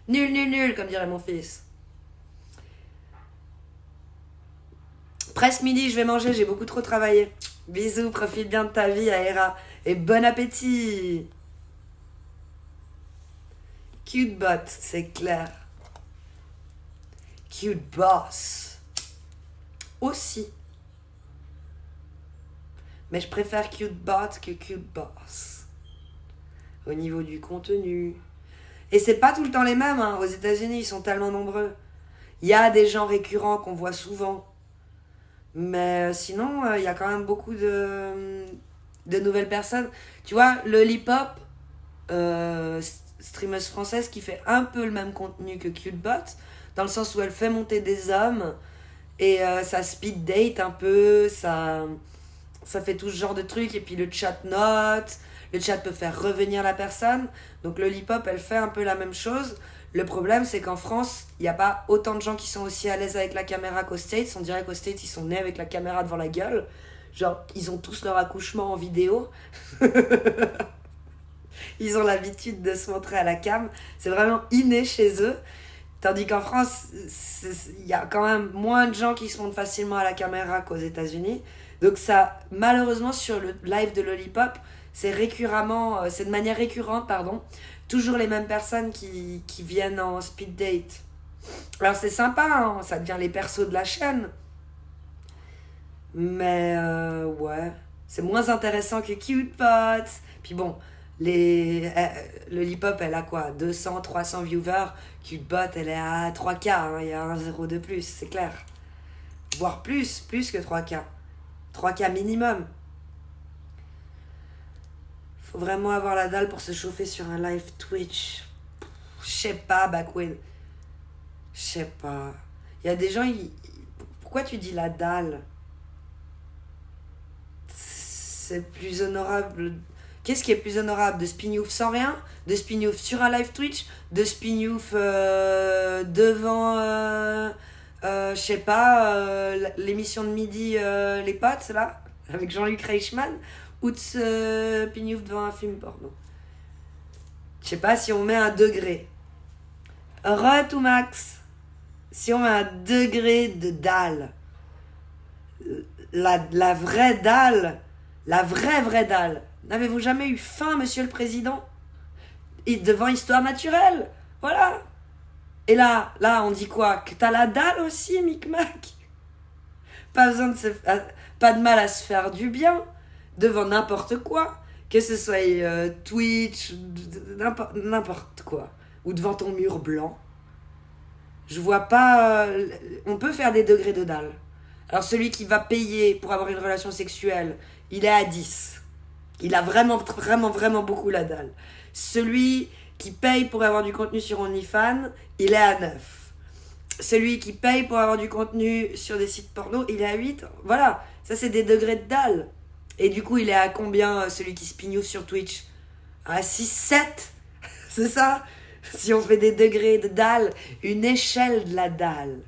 Nul, comme dirait mon fils. Presque midi, je vais manger, j'ai beaucoup trop travaillé. Bisous, profite bien de ta vie, Aera. Et bon appétit. Cute bot, c'est clair. Cute boss. Aussi. Mais je préfère cute bot que cute boss. Au niveau du contenu. Et c'est pas tout le temps les mêmes, hein. Aux États-Unis, ils sont tellement nombreux. Il y a des gens récurrents qu'on voit souvent. Mais sinon, il y a quand même beaucoup de nouvelles personnes. Tu vois, le hip-hop, streameuse française qui fait un peu le même contenu que CuteBot, dans le sens où elle fait monter des hommes et ça speed date un peu, ça fait tout ce genre de trucs. Et puis le chat note, le chat peut faire revenir la personne. Donc le hip-hop, elle fait un peu la même chose. Le problème, c'est qu'en France, il n'y a pas autant de gens qui sont aussi à l'aise avec la caméra qu'aux States. On dirait qu'aux States, ils sont nés avec la caméra devant la gueule. Genre, ils ont tous leur accouchement en vidéo. Ils ont l'habitude de se montrer à la cam. C'est vraiment inné chez eux. Tandis qu'en France, il y a quand même moins de gens qui se montrent facilement à la caméra qu'aux États-Unis. Donc ça, malheureusement, sur le live de Lollipop, c'est de manière récurrente, toujours les mêmes personnes qui viennent en speed date. Alors c'est sympa, hein, ça devient les persos de la chaîne. Mais ouais, c'est moins intéressant que Cute Pots. Puis bon, Lollipop, elle a quoi, 200, 300 viewers. Cute Bot, elle est à 3K, hein, il y a un zéro de plus, c'est clair. Voire plus que 3K. 3K minimum. Faut vraiment avoir la dalle pour se chauffer sur un live Twitch. Je sais pas, Backwin. Je sais pas. Il y a des gens, pourquoi tu dis la dalle? C'est plus honorable. Qu'est-ce qui est plus honorable? De spin-off sans rien? De spin-off sur un live Twitch? De spin-off devant, je sais pas, l'émission de midi Les Potes, là, avec Jean-Luc Reichmann? Ou de spin-off devant un film porno? Je sais pas si on met un degré. Ou max. Si on met un degré de dalle. La vraie dalle. La vraie dalle. N'avez-vous jamais eu faim, monsieur le président? Et devant Histoire naturelle. Voilà. Et là, on dit quoi? Que t'as la dalle aussi, Micmac? Pas de mal à se faire du bien. Devant n'importe quoi. Que ce soit Twitch, n'importe quoi. Ou devant ton mur blanc. Je vois pas... on peut faire des degrés de dalle. Alors celui qui va payer pour avoir une relation sexuelle, il est à 10. Il a vraiment beaucoup la dalle. Celui qui paye pour avoir du contenu sur OnlyFans, il est à 9. Celui qui paye pour avoir du contenu sur des sites porno, il est à 8. Voilà, ça c'est des degrés de dalle. Et du coup, il est à combien celui qui spin-off sur Twitch? À 6, 7. C'est ça? Si on fait des degrés de dalle, une échelle de la dalle.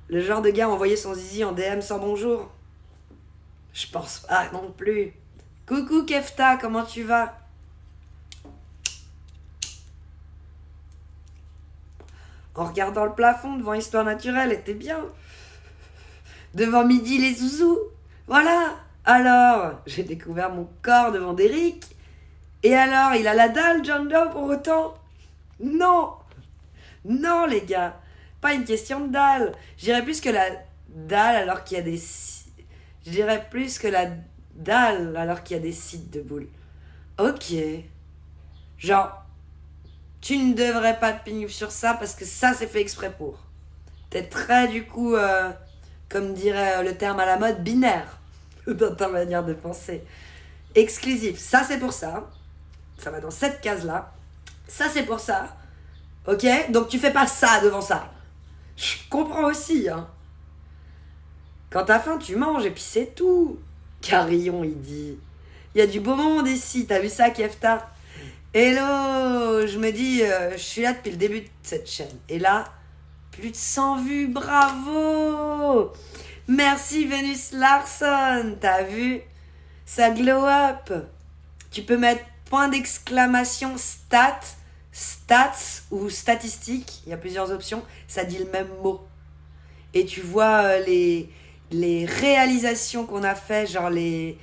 Le genre de gars envoyer son zizi en DM sans bonjour? Je pense pas non plus. Coucou Kefta, comment tu vas? En regardant le plafond devant Histoire naturelle, était bien. Devant Midi les zouzous. Voilà. Alors, j'ai découvert mon corps devant Derrick. Et alors, il a la dalle, John Doe, pour autant? Non. Non, les gars. Pas une question de dalle. Je dirais plus que la dalle alors qu'il y a des... Je dirais plus que la dalle alors qu'il y a des sites de boules. Ok. Genre, tu ne devrais pas te pignouf sur ça parce que ça, c'est fait exprès pour. T'es très, du coup, comme dirait le terme à la mode, binaire dans ta manière de penser. Exclusif. Ça, c'est pour ça. Ça va dans cette case-là. Ça, c'est pour ça. Ok? Donc, tu fais pas ça devant ça. Je comprends aussi, hein. Quand t'as faim, tu manges et puis c'est tout. Carillon, il dit. Il y a du beau monde ici, t'as vu ça, Kefta? Hello, je me dis, je suis là depuis le début de cette chaîne. Et là, plus de 100 vues, bravo! Merci Vénus Larson, t'as vu? Ça glow up. Tu peux mettre point d'exclamation stats ou statistiques, il y a plusieurs options, ça dit le même mot. Et tu vois les réalisations qu'on a fait, genre les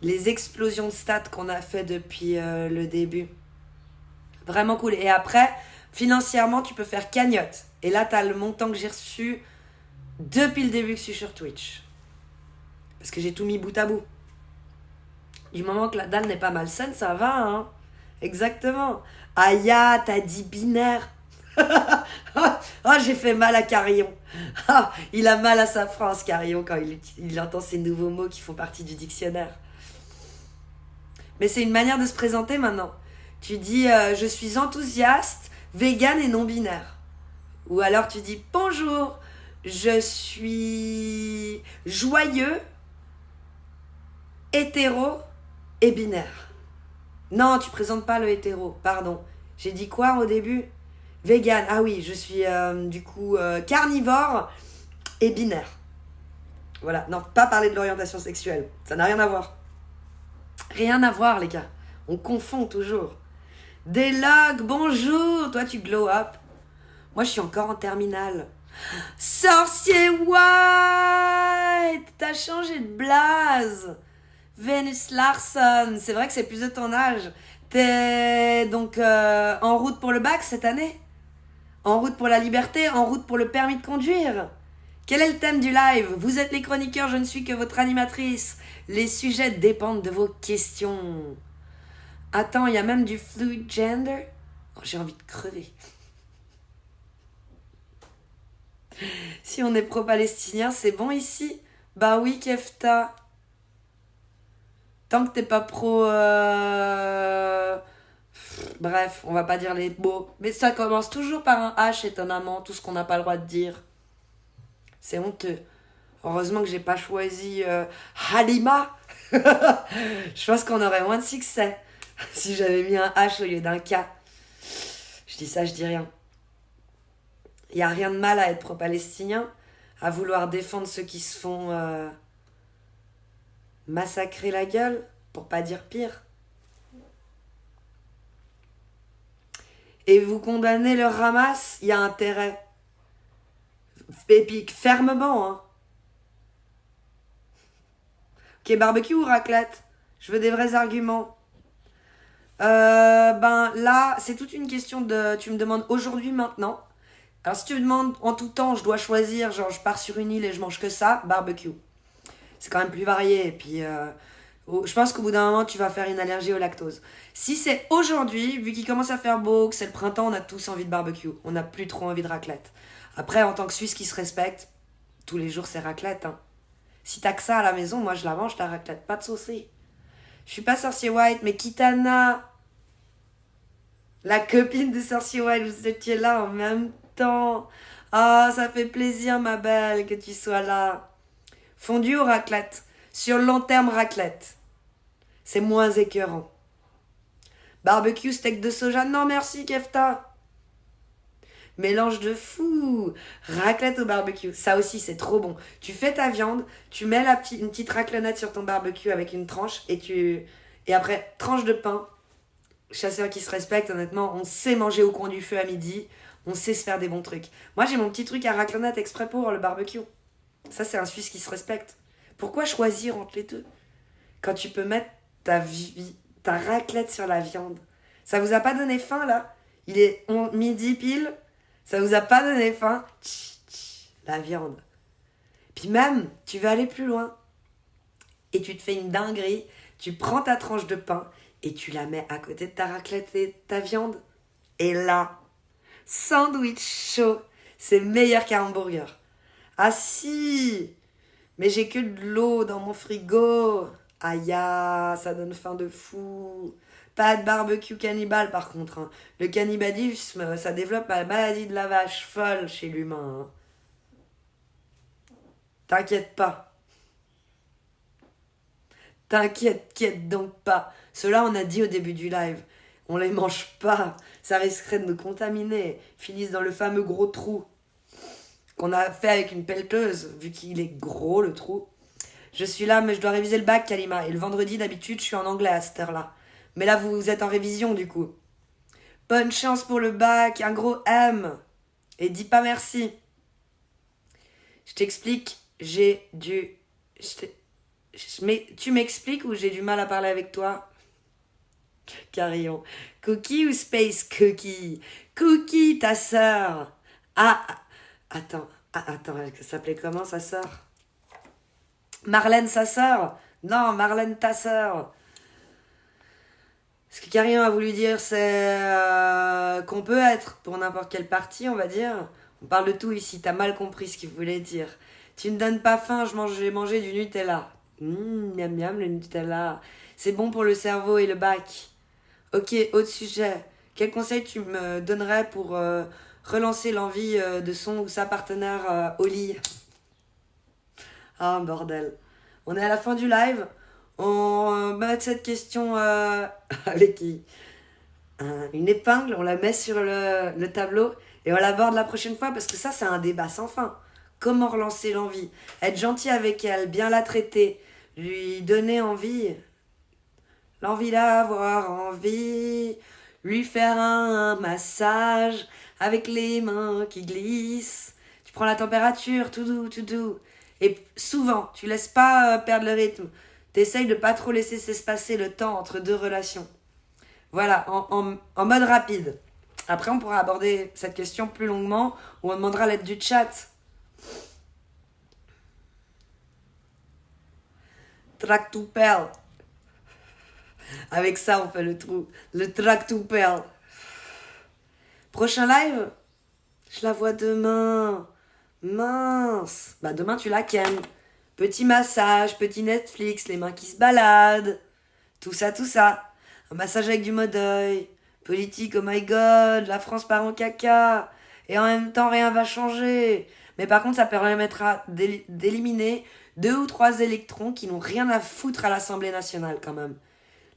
explosions de stats qu'on a fait depuis le début. Vraiment cool. Et après, financièrement, tu peux faire cagnotte. Et là, t'as le montant que j'ai reçu depuis le début que je suis sur Twitch. Parce que j'ai tout mis bout à bout. Du moment que la dalle n'est pas malsaine, ça va, hein. Exactement. Aya, t'as dit binaire. Oh, j'ai fait mal à Carillon. Ah, il a mal à sa France, Carillon, quand il entend ces nouveaux mots qui font partie du dictionnaire. Mais c'est une manière de se présenter maintenant. Tu dis je suis enthousiaste, vegan et non binaire. Ou alors tu dis bonjour, je suis joyeux, hétéro et binaire. Non, tu présentes pas le hétéro, pardon. J'ai dit quoi au début? Vegan, ah oui, je suis du coup carnivore et binaire. Voilà, non, pas parler de l'orientation sexuelle, ça n'a rien à voir. Rien à voir, les gars. On confond toujours. Des logs, bonjour. Toi, tu glow up. Moi, je suis encore en terminale. Sorcier White, t'as changé de blase. Venus Larson, c'est vrai que c'est plus de ton âge. T'es donc en route pour le bac cette année? En route pour la liberté? En route pour le permis de conduire? Quel est le thème du live? Vous êtes les chroniqueurs, je ne suis que votre animatrice. Les sujets dépendent de vos questions. Attends, il y a même du fluid gender? Oh, j'ai envie de crever. Si on est pro-palestinien, c'est bon ici? Bah oui, Kefta. Tant que t'es pas pro... Bref, on va pas dire les mots. Mais ça commence toujours par un H, étonnamment, tout ce qu'on n'a pas le droit de dire. C'est honteux. Heureusement que j'ai pas choisi Halima. Je pense qu'on aurait moins de succès si j'avais mis un H au lieu d'un K. Je dis ça, je dis rien. Il n'y a rien de mal à être pro-palestinien, à vouloir défendre ceux qui se font massacrer la gueule, pour pas dire pire. Et vous condamnez le Hamas, il y a intérêt. Et puis fermement, hein. Ok, barbecue ou raclette? Je veux des vrais arguments. Ben là, c'est toute une question de... Tu me demandes aujourd'hui, maintenant. Alors si tu me demandes en tout temps, je dois choisir, genre je pars sur une île et je mange que ça, barbecue. C'est quand même plus varié. Et puis, je pense qu'au bout d'un moment, tu vas faire une allergie au lactose. Si c'est aujourd'hui, vu qu'il commence à faire beau, que c'est le printemps, on a tous envie de barbecue. On n'a plus trop envie de raclette. Après, en tant que Suisse qui se respecte, tous les jours c'est raclette. Hein. Si t'as que ça à la maison, moi je la mange, ta raclette. Pas de saucée. Je suis pas Sorcier White, mais Kitana, la copine de Sorcier White, vous étiez là en même temps. Ah, ça fait plaisir, ma belle, que tu sois là. Fondue ou raclette? Sur le long terme, raclette. C'est moins écœurant. Barbecue, steak de soja? Non, merci, Kefta. Mélange de fou. Raclette au barbecue. Ça aussi, c'est trop bon. Tu fais ta viande, tu mets une petite raclonnette sur ton barbecue avec une tranche et après, tranche de pain. Chasseur qui se respecte, honnêtement, on sait manger au coin du feu à midi. On sait se faire des bons trucs. Moi, j'ai mon petit truc à raclonnette exprès pour le barbecue. Ça, c'est un Suisse qui se respecte. Pourquoi choisir entre les deux? Quand tu peux mettre ta raclette sur la viande. Ça vous a pas donné faim, là? Il est midi pile. Ça vous a pas donné faim? La viande. Puis même, tu vas aller plus loin. Et tu te fais une dinguerie. Tu prends ta tranche de pain et tu la mets à côté de ta raclette et ta viande. Et là, sandwich chaud, c'est meilleur qu'un hamburger. Ah si! Mais j'ai que de l'eau dans mon frigo. Aïe, ça donne faim de fou. Pas de barbecue cannibale par contre. Hein. Le cannibalisme, ça développe la maladie de la vache folle chez l'humain. Hein. T'inquiète pas. T'inquiète donc pas. Ceux-là, on a dit au début du live. On les mange pas. Ça risquerait de nous contaminer. Finissent dans le fameux gros trou qu'on a fait avec une pelleteuse, vu qu'il est gros le trou. Je suis là, mais je dois réviser le bac, Kalima. Et le vendredi, d'habitude, je suis en anglais à cette heure-là. Mais là, vous êtes en révision, du coup. Bonne chance pour le bac, un gros M. Et dis pas merci. Je t'explique, mais tu m'expliques ou j'ai du mal à parler avec toi? Carillon. Cookie ou Space Cookie? Cookie, ta sœur. Attends, elle s'appelait comment, sa sœur? Marlène, sa sœur? Non, Marlène, ta sœur. Ce que Carillon a voulu dire, c'est qu'on peut être pour n'importe quelle partie, on va dire. On parle de tout ici, t'as mal compris ce qu'il voulait dire. Tu ne donnes pas faim, j'ai mangé du Nutella. Miam miam, le Nutella. C'est bon pour le cerveau et le bac. Ok, autre sujet. Quel conseil tu me donnerais pour relancer l'envie de son ou sa partenaire au lit? Ah, bordel. On est à la fin du live. On met cette question avec une épingle, on la met sur le tableau et on l'aborde la prochaine fois parce que ça, c'est un débat sans fin. Comment relancer l'envie? Être gentil avec elle, bien la traiter, lui donner envie. l'envie d'avoir envie, lui faire un massage avec les mains qui glissent. Tu prends la température, tout doux, tout doux. Et souvent, tu laisses pas perdre le rythme. T'essayes de pas trop laisser s'espacer le temps entre deux relations. Voilà, en mode rapide. Après, on pourra aborder cette question plus longuement, ou on demandera l'aide du chat. Tractopelle. Avec ça, on fait le trou. Le tractopelle. Prochain live, je la vois demain. Mince. Bah demain, tu la kennes. Petit massage, petit Netflix, les mains qui se baladent. Tout ça, tout ça. Un massage avec du mot d'œil. Politique, oh my god, la France part en caca. Et en même temps, rien va changer. Mais par contre, ça permettra d'éliminer 2 ou 3 électrons qui n'ont rien à foutre à l'Assemblée nationale quand même.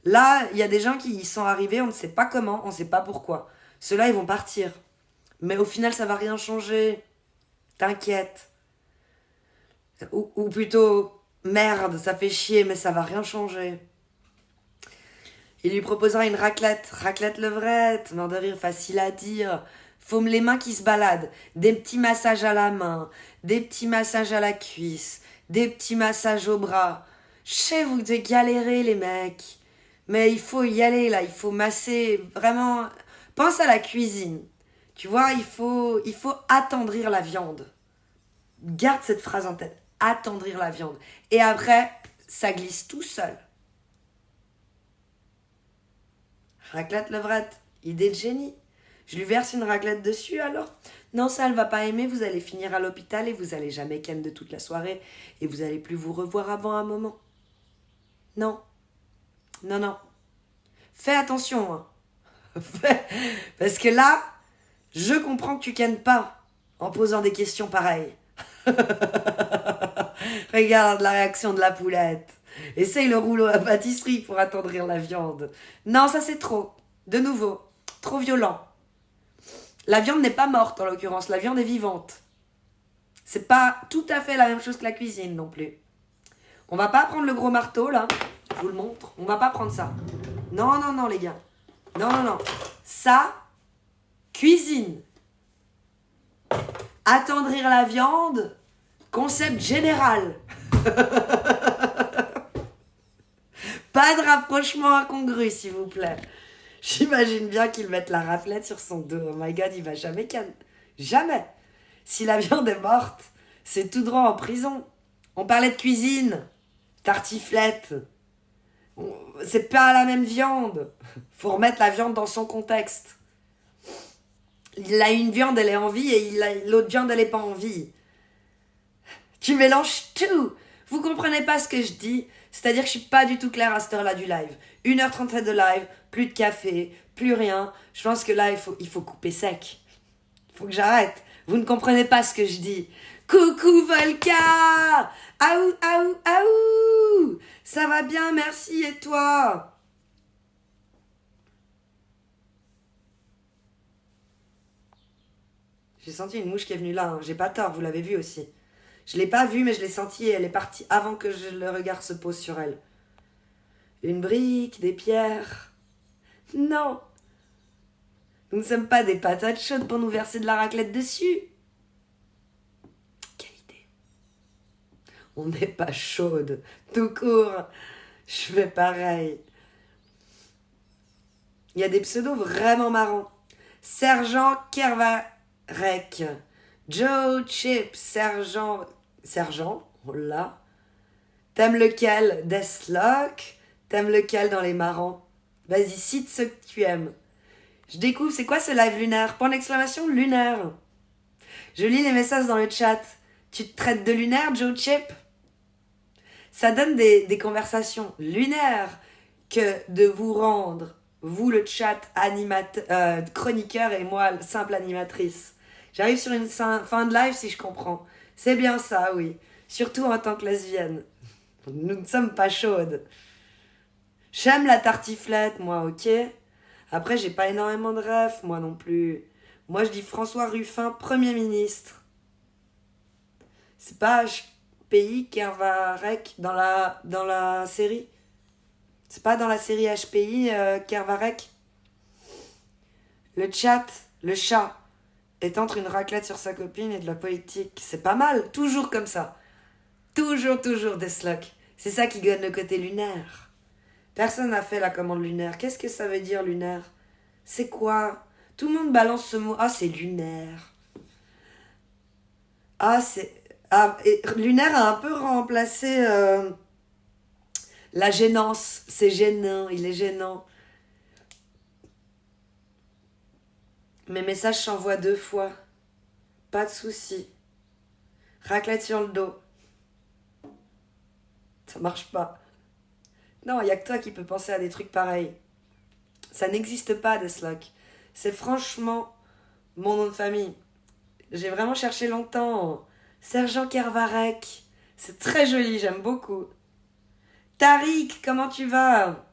Là, il y a des gens qui y sont arrivés, on ne sait pas comment, on ne sait pas pourquoi. Ceux-là, ils vont partir. Mais au final, ça va rien changer. T'inquiète. Ou plutôt, merde, ça fait chier, mais ça va rien changer. Il lui proposera une raclette levrette, mort de rire, facile à dire. Faut les mains qui se baladent, des petits massages à la main, des petits massages à la cuisse, des petits massages au bras. Je sais, vous devez galérer les mecs, mais il faut y aller là, il faut masser, vraiment. Pense à la cuisine, tu vois, il faut attendrir la viande. Garde cette phrase en tête, attendrir la viande. Et après, ça glisse tout seul. Raclette levrette, idée de génie. Je lui verse une raclette dessus alors. Non, ça elle va pas aimer, vous allez finir à l'hôpital et vous allez jamais ken de toute la soirée et vous allez plus vous revoir avant un moment. Non. Non, non. Fais attention, hein. Parce que là, je comprends que tu kennes pas en posant des questions pareilles. Regarde la réaction de la poulette. Essaye le rouleau à pâtisserie pour attendrir la viande. Non, ça c'est trop. De nouveau, trop violent. La viande n'est pas morte en l'occurrence, la viande est vivante. C'est pas tout à fait la même chose que la cuisine non plus. On va pas prendre le gros marteau là, je vous le montre. On va pas prendre ça. Non, non, non les gars. Non, non, non. Ça, cuisine. Attendrir la viande, concept général. Pas de rapprochement incongru, s'il vous plaît. J'imagine bien qu'il mette la raclette sur son dos. Oh my god, il va jamais canne. Jamais. Si la viande est morte, c'est tout droit en prison. On parlait de cuisine. Tartiflette. C'est pas la même viande. Faut remettre la viande dans son contexte. Il a une viande, elle est en vie, et l'autre viande, elle est pas en vie. Tu mélanges tout. Vous comprenez pas ce que je dis. C'est-à-dire que je suis pas du tout claire à cette heure-là du live. 1h37 de live, plus de café, plus rien. Je pense que là, il faut couper sec. Il faut que j'arrête. Vous ne comprenez pas ce que je dis. Coucou Volka! Aou, aou, aou! Ça va bien, merci, et toi? J'ai senti une mouche qui est venue là, hein. J'ai pas tort, vous l'avez vu aussi. Je l'ai pas vue, mais je l'ai sentie et elle est partie avant que le regard se pose sur elle. Une brique, des pierres. Non! Nous ne sommes pas des patates chaudes pour nous verser de la raclette dessus. Quelle idée. On n'est pas chaude. Tout court. Je fais pareil. Il y a des pseudos vraiment marrants. Sergent Kervarek. Joe Chip. Sergent, oh là. T'aimes lequel? Deathlock? T'aimes lequel dans les marrants? Vas-y, cite ceux que tu aimes. Je découvre, c'est quoi ce live lunaire? Point d'exclamation, lunaire. Je lis les messages dans le chat. Tu te traites de lunaire, Joe Chip? Ça donne des conversations lunaires que de vous rendre, vous le chat chroniqueur et moi, simple animatrice. J'arrive sur une fin de live si je comprends. C'est bien ça, oui. Surtout en tant que lesbienne. Nous ne sommes pas chaudes. J'aime la tartiflette, moi, ok? Après, j'ai pas énormément de rêves, moi non plus. Moi, je dis François Ruffin, Premier ministre. C'est pas pays Kervarek dans la série? C'est pas dans la série HPI, Kervarek? Le chat est entre une raclette sur sa copine et de la politique. C'est pas mal, toujours comme ça. Toujours Deathlock. C'est ça qui donne le côté lunaire. Personne n'a fait la commande lunaire. Qu'est-ce que ça veut dire lunaire? C'est quoi? Tout le monde balance ce mot. Ah, c'est lunaire. Ah, c'est... Ah, et lunaire a un peu remplacé la gênance. C'est gênant, il est gênant. Mes messages s'envoient 2 fois. Pas de souci. Raclette sur le dos. Ça marche pas. Non, il n'y a que toi qui peux penser à des trucs pareils. Ça n'existe pas, Deathlock. C'est franchement mon nom de famille. J'ai vraiment cherché longtemps. Sergent Kervarek. C'est très joli, j'aime beaucoup. Tariq, comment tu vas?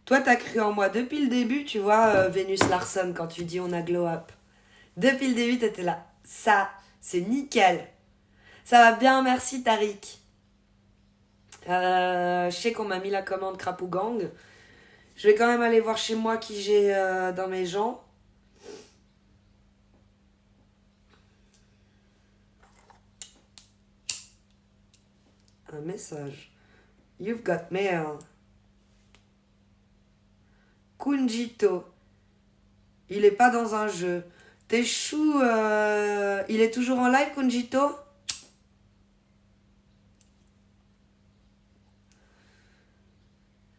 Toi, t'as cru en moi depuis le début, tu vois, Vénus Larson, quand tu dis on a glow up. Depuis le début, t'étais là. Ça, c'est nickel. Ça va bien, merci Tariq. Je sais qu'on m'a mis la commande Crapou Gang. Je vais quand même aller voir chez moi qui j'ai dans mes gens. Un message. You've got mail. Kunjito. Il est pas dans un jeu. T'es chou. Il est toujours en live, Kunjito?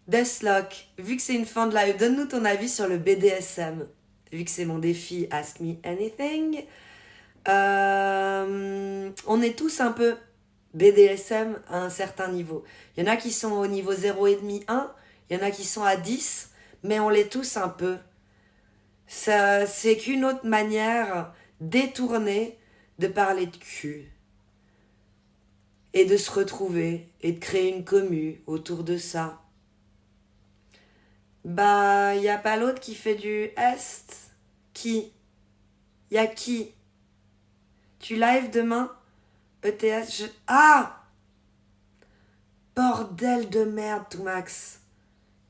Deathlock, vu que c'est une fin de live, donne-nous ton avis sur le BDSM. Vu que c'est mon défi Ask Me Anything. On est tous un peu BDSM à un certain niveau. Il y en a qui sont au niveau 0,5, 1. Il y en a qui sont à 10. Mais on l'est tous un peu. Ça, c'est qu'une autre manière détournée de parler de cul. Et de se retrouver. Et de créer une commu autour de ça. Bah, y a pas l'autre qui fait du est? Qui? Y a qui? Tu live demain? ETS, Ah! Bordel de merde, tout Max.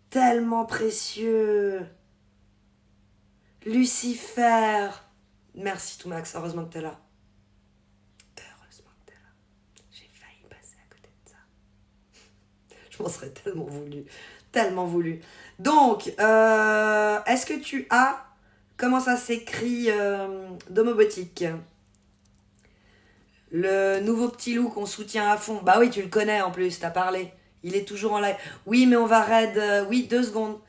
Tellement précieux. Lucifer. Merci, tout Max. Heureusement que t'es là. Heureusement que t'es là. J'ai failli passer à côté de ça. Je m'en serais tellement voulu. Tellement voulu. Donc, est-ce que tu as... Comment ça s'écrit Domobotique? Le nouveau petit loup qu'on soutient à fond. Bah oui, tu le connais en plus, t'as parlé. Il est toujours en live. Oui, mais on va raid... oui, 2 secondes.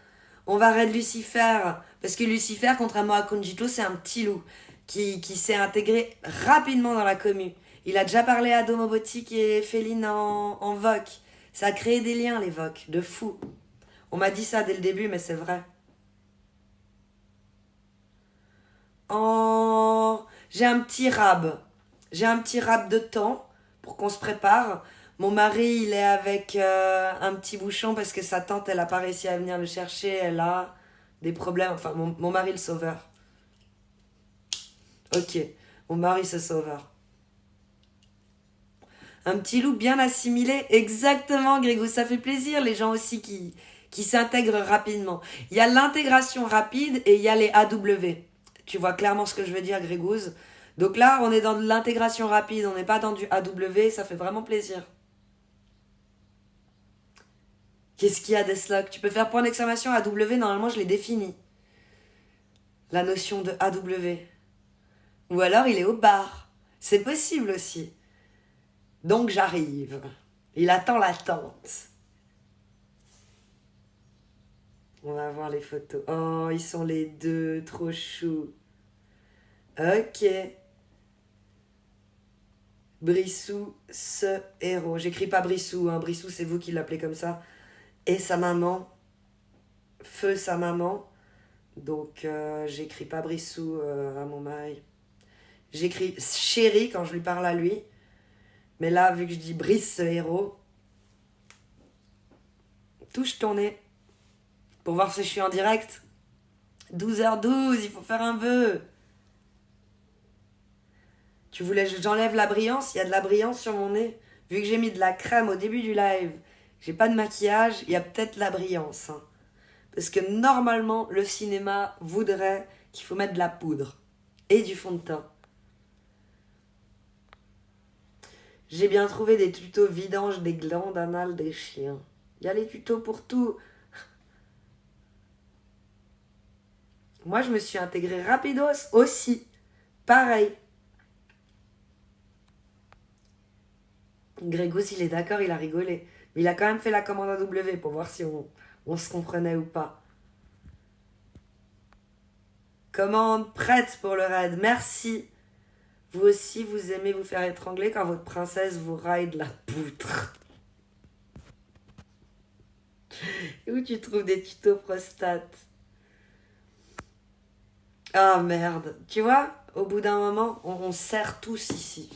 On va raid Lucifer. Parce que Lucifer, contrairement à Kunjito, c'est un petit loup qui s'est intégré rapidement dans la commu. Il a déjà parlé à Domobotique et Féline en VOC. Ça a créé des liens, les VOC. De fou. On m'a dit ça dès le début, mais c'est vrai. J'ai un petit rab. J'ai un petit rab de temps pour qu'on se prépare. Mon mari, il est avec un petit bouchon parce que sa tante, elle a pas réussi à venir le chercher. Elle a des problèmes. Enfin, mon mari, le sauveur. Ok, mon mari, ce sauveur. Un petit loup bien assimilé. Exactement, Grégou. Ça fait plaisir, les gens aussi qui s'intègrent rapidement. Il y a l'intégration rapide et il y a les AW. Tu vois clairement ce que je veux dire, Grégouze. Donc là, on est dans de l'intégration rapide, on n'est pas dans du AW, ça fait vraiment plaisir. Qu'est-ce qu'il y a, Deathlock? Tu peux faire point d'exclamation AW, normalement je l'ai défini. La notion de AW. Ou alors il est au bar. C'est possible aussi. Donc j'arrive. Il attend l'attente. On va voir les photos. Oh, ils sont les deux, trop choux. Ok. Brissou, ce héros. J'écris pas Brissou, hein. Brissou, c'est vous qui l'appelez comme ça. Et sa maman. Feu, sa maman. Donc, j'écris pas Brissou à mon mari. J'écris chéri quand je lui parle à lui. Mais là, vu que je dis Brice, ce héros, touche ton nez. Pour voir si je suis en direct. 12h12, il faut faire un vœu. Tu voulais que j'enlève la brillance? Il y a de la brillance sur mon nez. Vu que j'ai mis de la crème au début du live, j'ai pas de maquillage, il y a peut-être la brillance. Hein. Parce que normalement, le cinéma voudrait qu'il faut mettre de la poudre et du fond de teint. J'ai bien trouvé des tutos vidange des glandes anales des chiens. Il y a les tutos pour tout. Moi, je me suis intégrée rapidos aussi. Pareil. Grégousse, il est d'accord, il a rigolé. Mais il a quand même fait la commande à W pour voir si on se comprenait ou pas. Commande prête pour le raid. Merci. Vous aussi, vous aimez vous faire étrangler quand votre princesse vous raille de la poutre. Où tu trouves des tutos prostate? Ah merde. Tu vois, au bout d'un moment, on sert tous ici.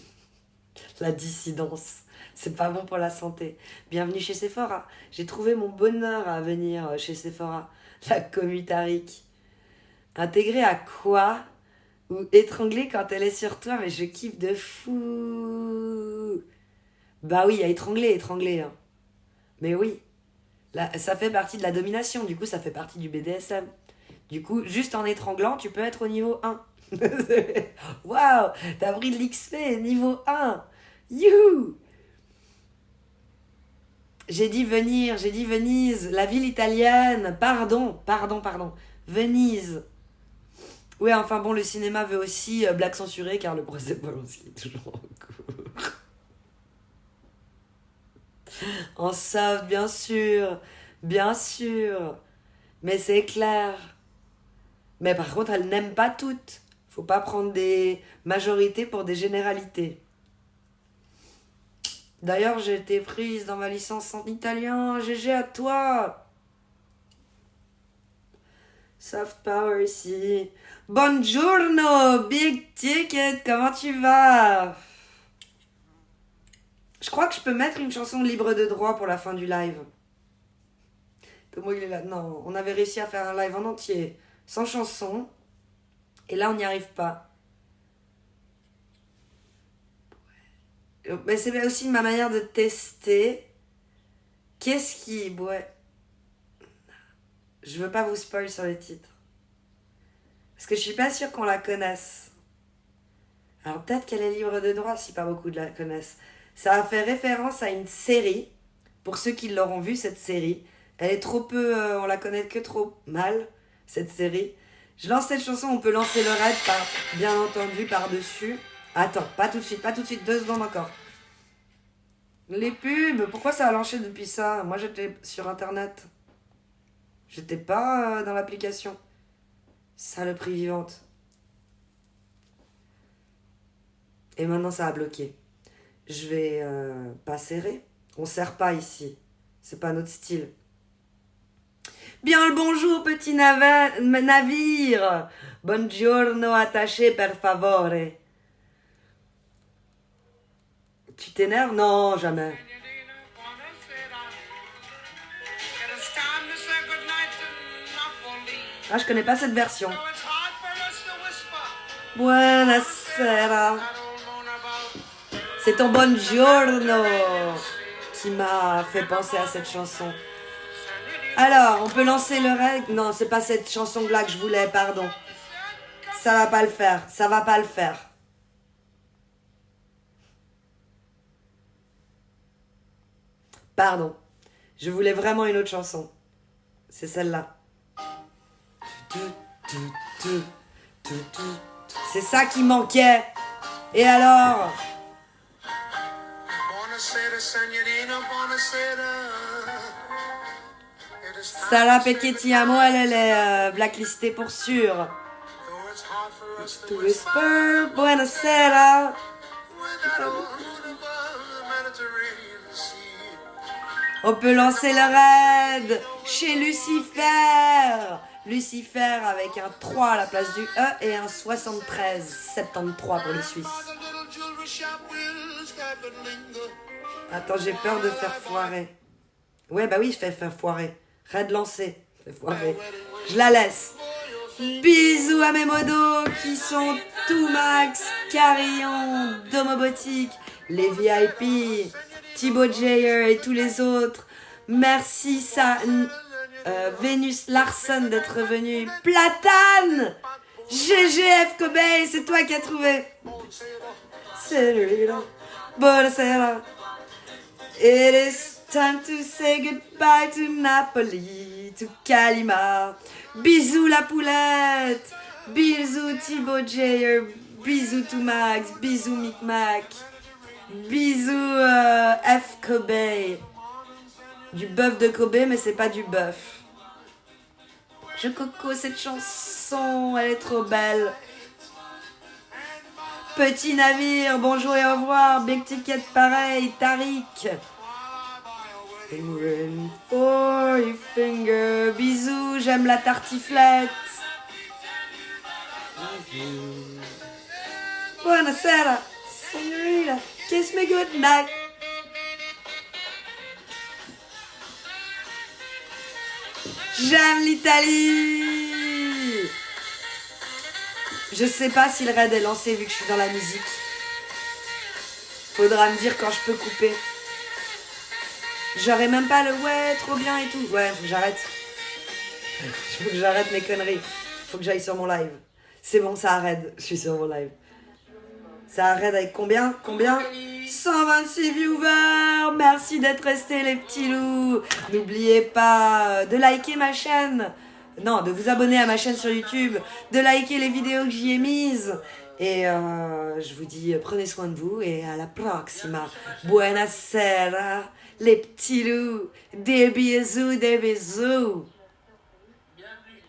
La dissidence. C'est pas bon pour la santé. Bienvenue chez Sephora. J'ai trouvé mon bonheur à venir chez Sephora. La commutarique. Intégrée à quoi? Ou étranglée quand elle est sur toi? Mais je kiffe de fou. Bah oui, il y a étranglé. Hein. Mais oui. Là, ça fait partie de la domination. Du coup, ça fait partie du BDSM. Du coup, juste en étranglant, tu peux être au niveau 1. Waouh, t'as pris de l'XP, niveau 1. Youhou! J'ai dit Venise, la ville italienne. Pardon. Venise. Ouais, enfin bon, le cinéma veut aussi blague censurée car le procès Polanski est toujours en cours. En soft, bien sûr. Mais c'est clair. Mais par contre, elle n'aime pas toutes. Faut pas prendre des majorités pour des généralités. D'ailleurs, j'ai été prise dans ma licence en italien. GG à toi. Soft power ici. Buongiorno, Big Ticket, comment tu vas? Je crois que je peux mettre une chanson libre de droit pour la fin du live. Tomo, il est là. Non, on avait réussi à faire un live en entier, sans chanson. Et là, on n'y arrive pas. Mais c'est aussi ma manière de tester. Qu'est-ce qui... Ouais. Je veux pas vous spoil sur les titres. Parce que je suis pas sûre qu'on la connaisse. Alors peut-être qu'elle est libre de droit si pas beaucoup de la connaissent. Ça a fait référence à une série. Pour ceux qui l'auront vue, cette série. Elle est trop peu... on la connaît que trop mal, cette série. Je lance cette chanson, on peut lancer le raid, bien entendu, par-dessus. Attends, pas tout de suite, 2 secondes encore. Les pubs, pourquoi ça a lancé depuis ça? Moi, j'étais sur Internet. J'étais pas dans l'application. Saloperie vivante. Et maintenant, ça a bloqué. Je vais pas serrer. On serre pas ici. C'est pas notre style. Bien le bonjour, petit navire. Buongiorno, attaché, per favore. Tu t'énerves? Non, jamais. Ah, je connais pas cette version. Buonasera. C'est ton buongiorno qui m'a fait penser à cette chanson. Alors, on peut lancer le règle. Non, c'est pas cette chanson-là que je voulais, pardon. Ça va pas le faire. Pardon. Je voulais vraiment une autre chanson. C'est celle-là. C'est ça qui manquait. Et alors? Sara Pecchettiamo, elle est blacklistée pour sûr. To whisper, buonasera. On peut lancer le raid chez Lucifer. Lucifer avec un 3 à la place du E et un 73 pour les Suisses. Attends, j'ai peur de faire foirer. Ouais, bah oui, je fais faire foirer. Raid lancé. Fait foirer. Je la laisse. Bisous à mes modos qui sont tout max, Carillon, Domobotique, les VIP, Thibaut Jayer et tous les autres. Merci Vénus Larson d'être venu. Platane, GGF Kobe, c'est toi qui as trouvé. Buonasera. It is time to say goodbye to Napoli, to Kalima. Bisous la poulette. Bisous Thibaut Jayer. Bisous to Max. Bisous Micmac. Bisous F Kobe. Du bœuf de Kobe, mais c'est pas du bœuf. Je coco cette chanson, elle est trop belle. Petit navire, bonjour et au revoir. Big Ticket pareil, Tariq. Ring for your finger. Bisous, j'aime la tartiflette. Buonasera, signorina. Kiss me good night. J'aime l'Italie. Je sais pas si le raid est lancé vu que je suis dans la musique. Faudra me dire quand je peux couper. J'aurais même pas le ouais, trop bien et tout. Ouais, faut que j'arrête. Faut que j'arrête mes conneries. Faut que j'aille sur mon live. C'est bon, ça arrête. Je suis sur mon live. Ça arrête avec combien 126 viewers. Merci d'être restés les petits loups. N'oubliez pas de liker ma chaîne. Non, de vous abonner à ma chaîne sur YouTube. De liker les vidéos que j'y ai mises. Et je vous dis, prenez soin de vous et à la proxima. Buonasera, les petits loups. Des bisous, des bisous.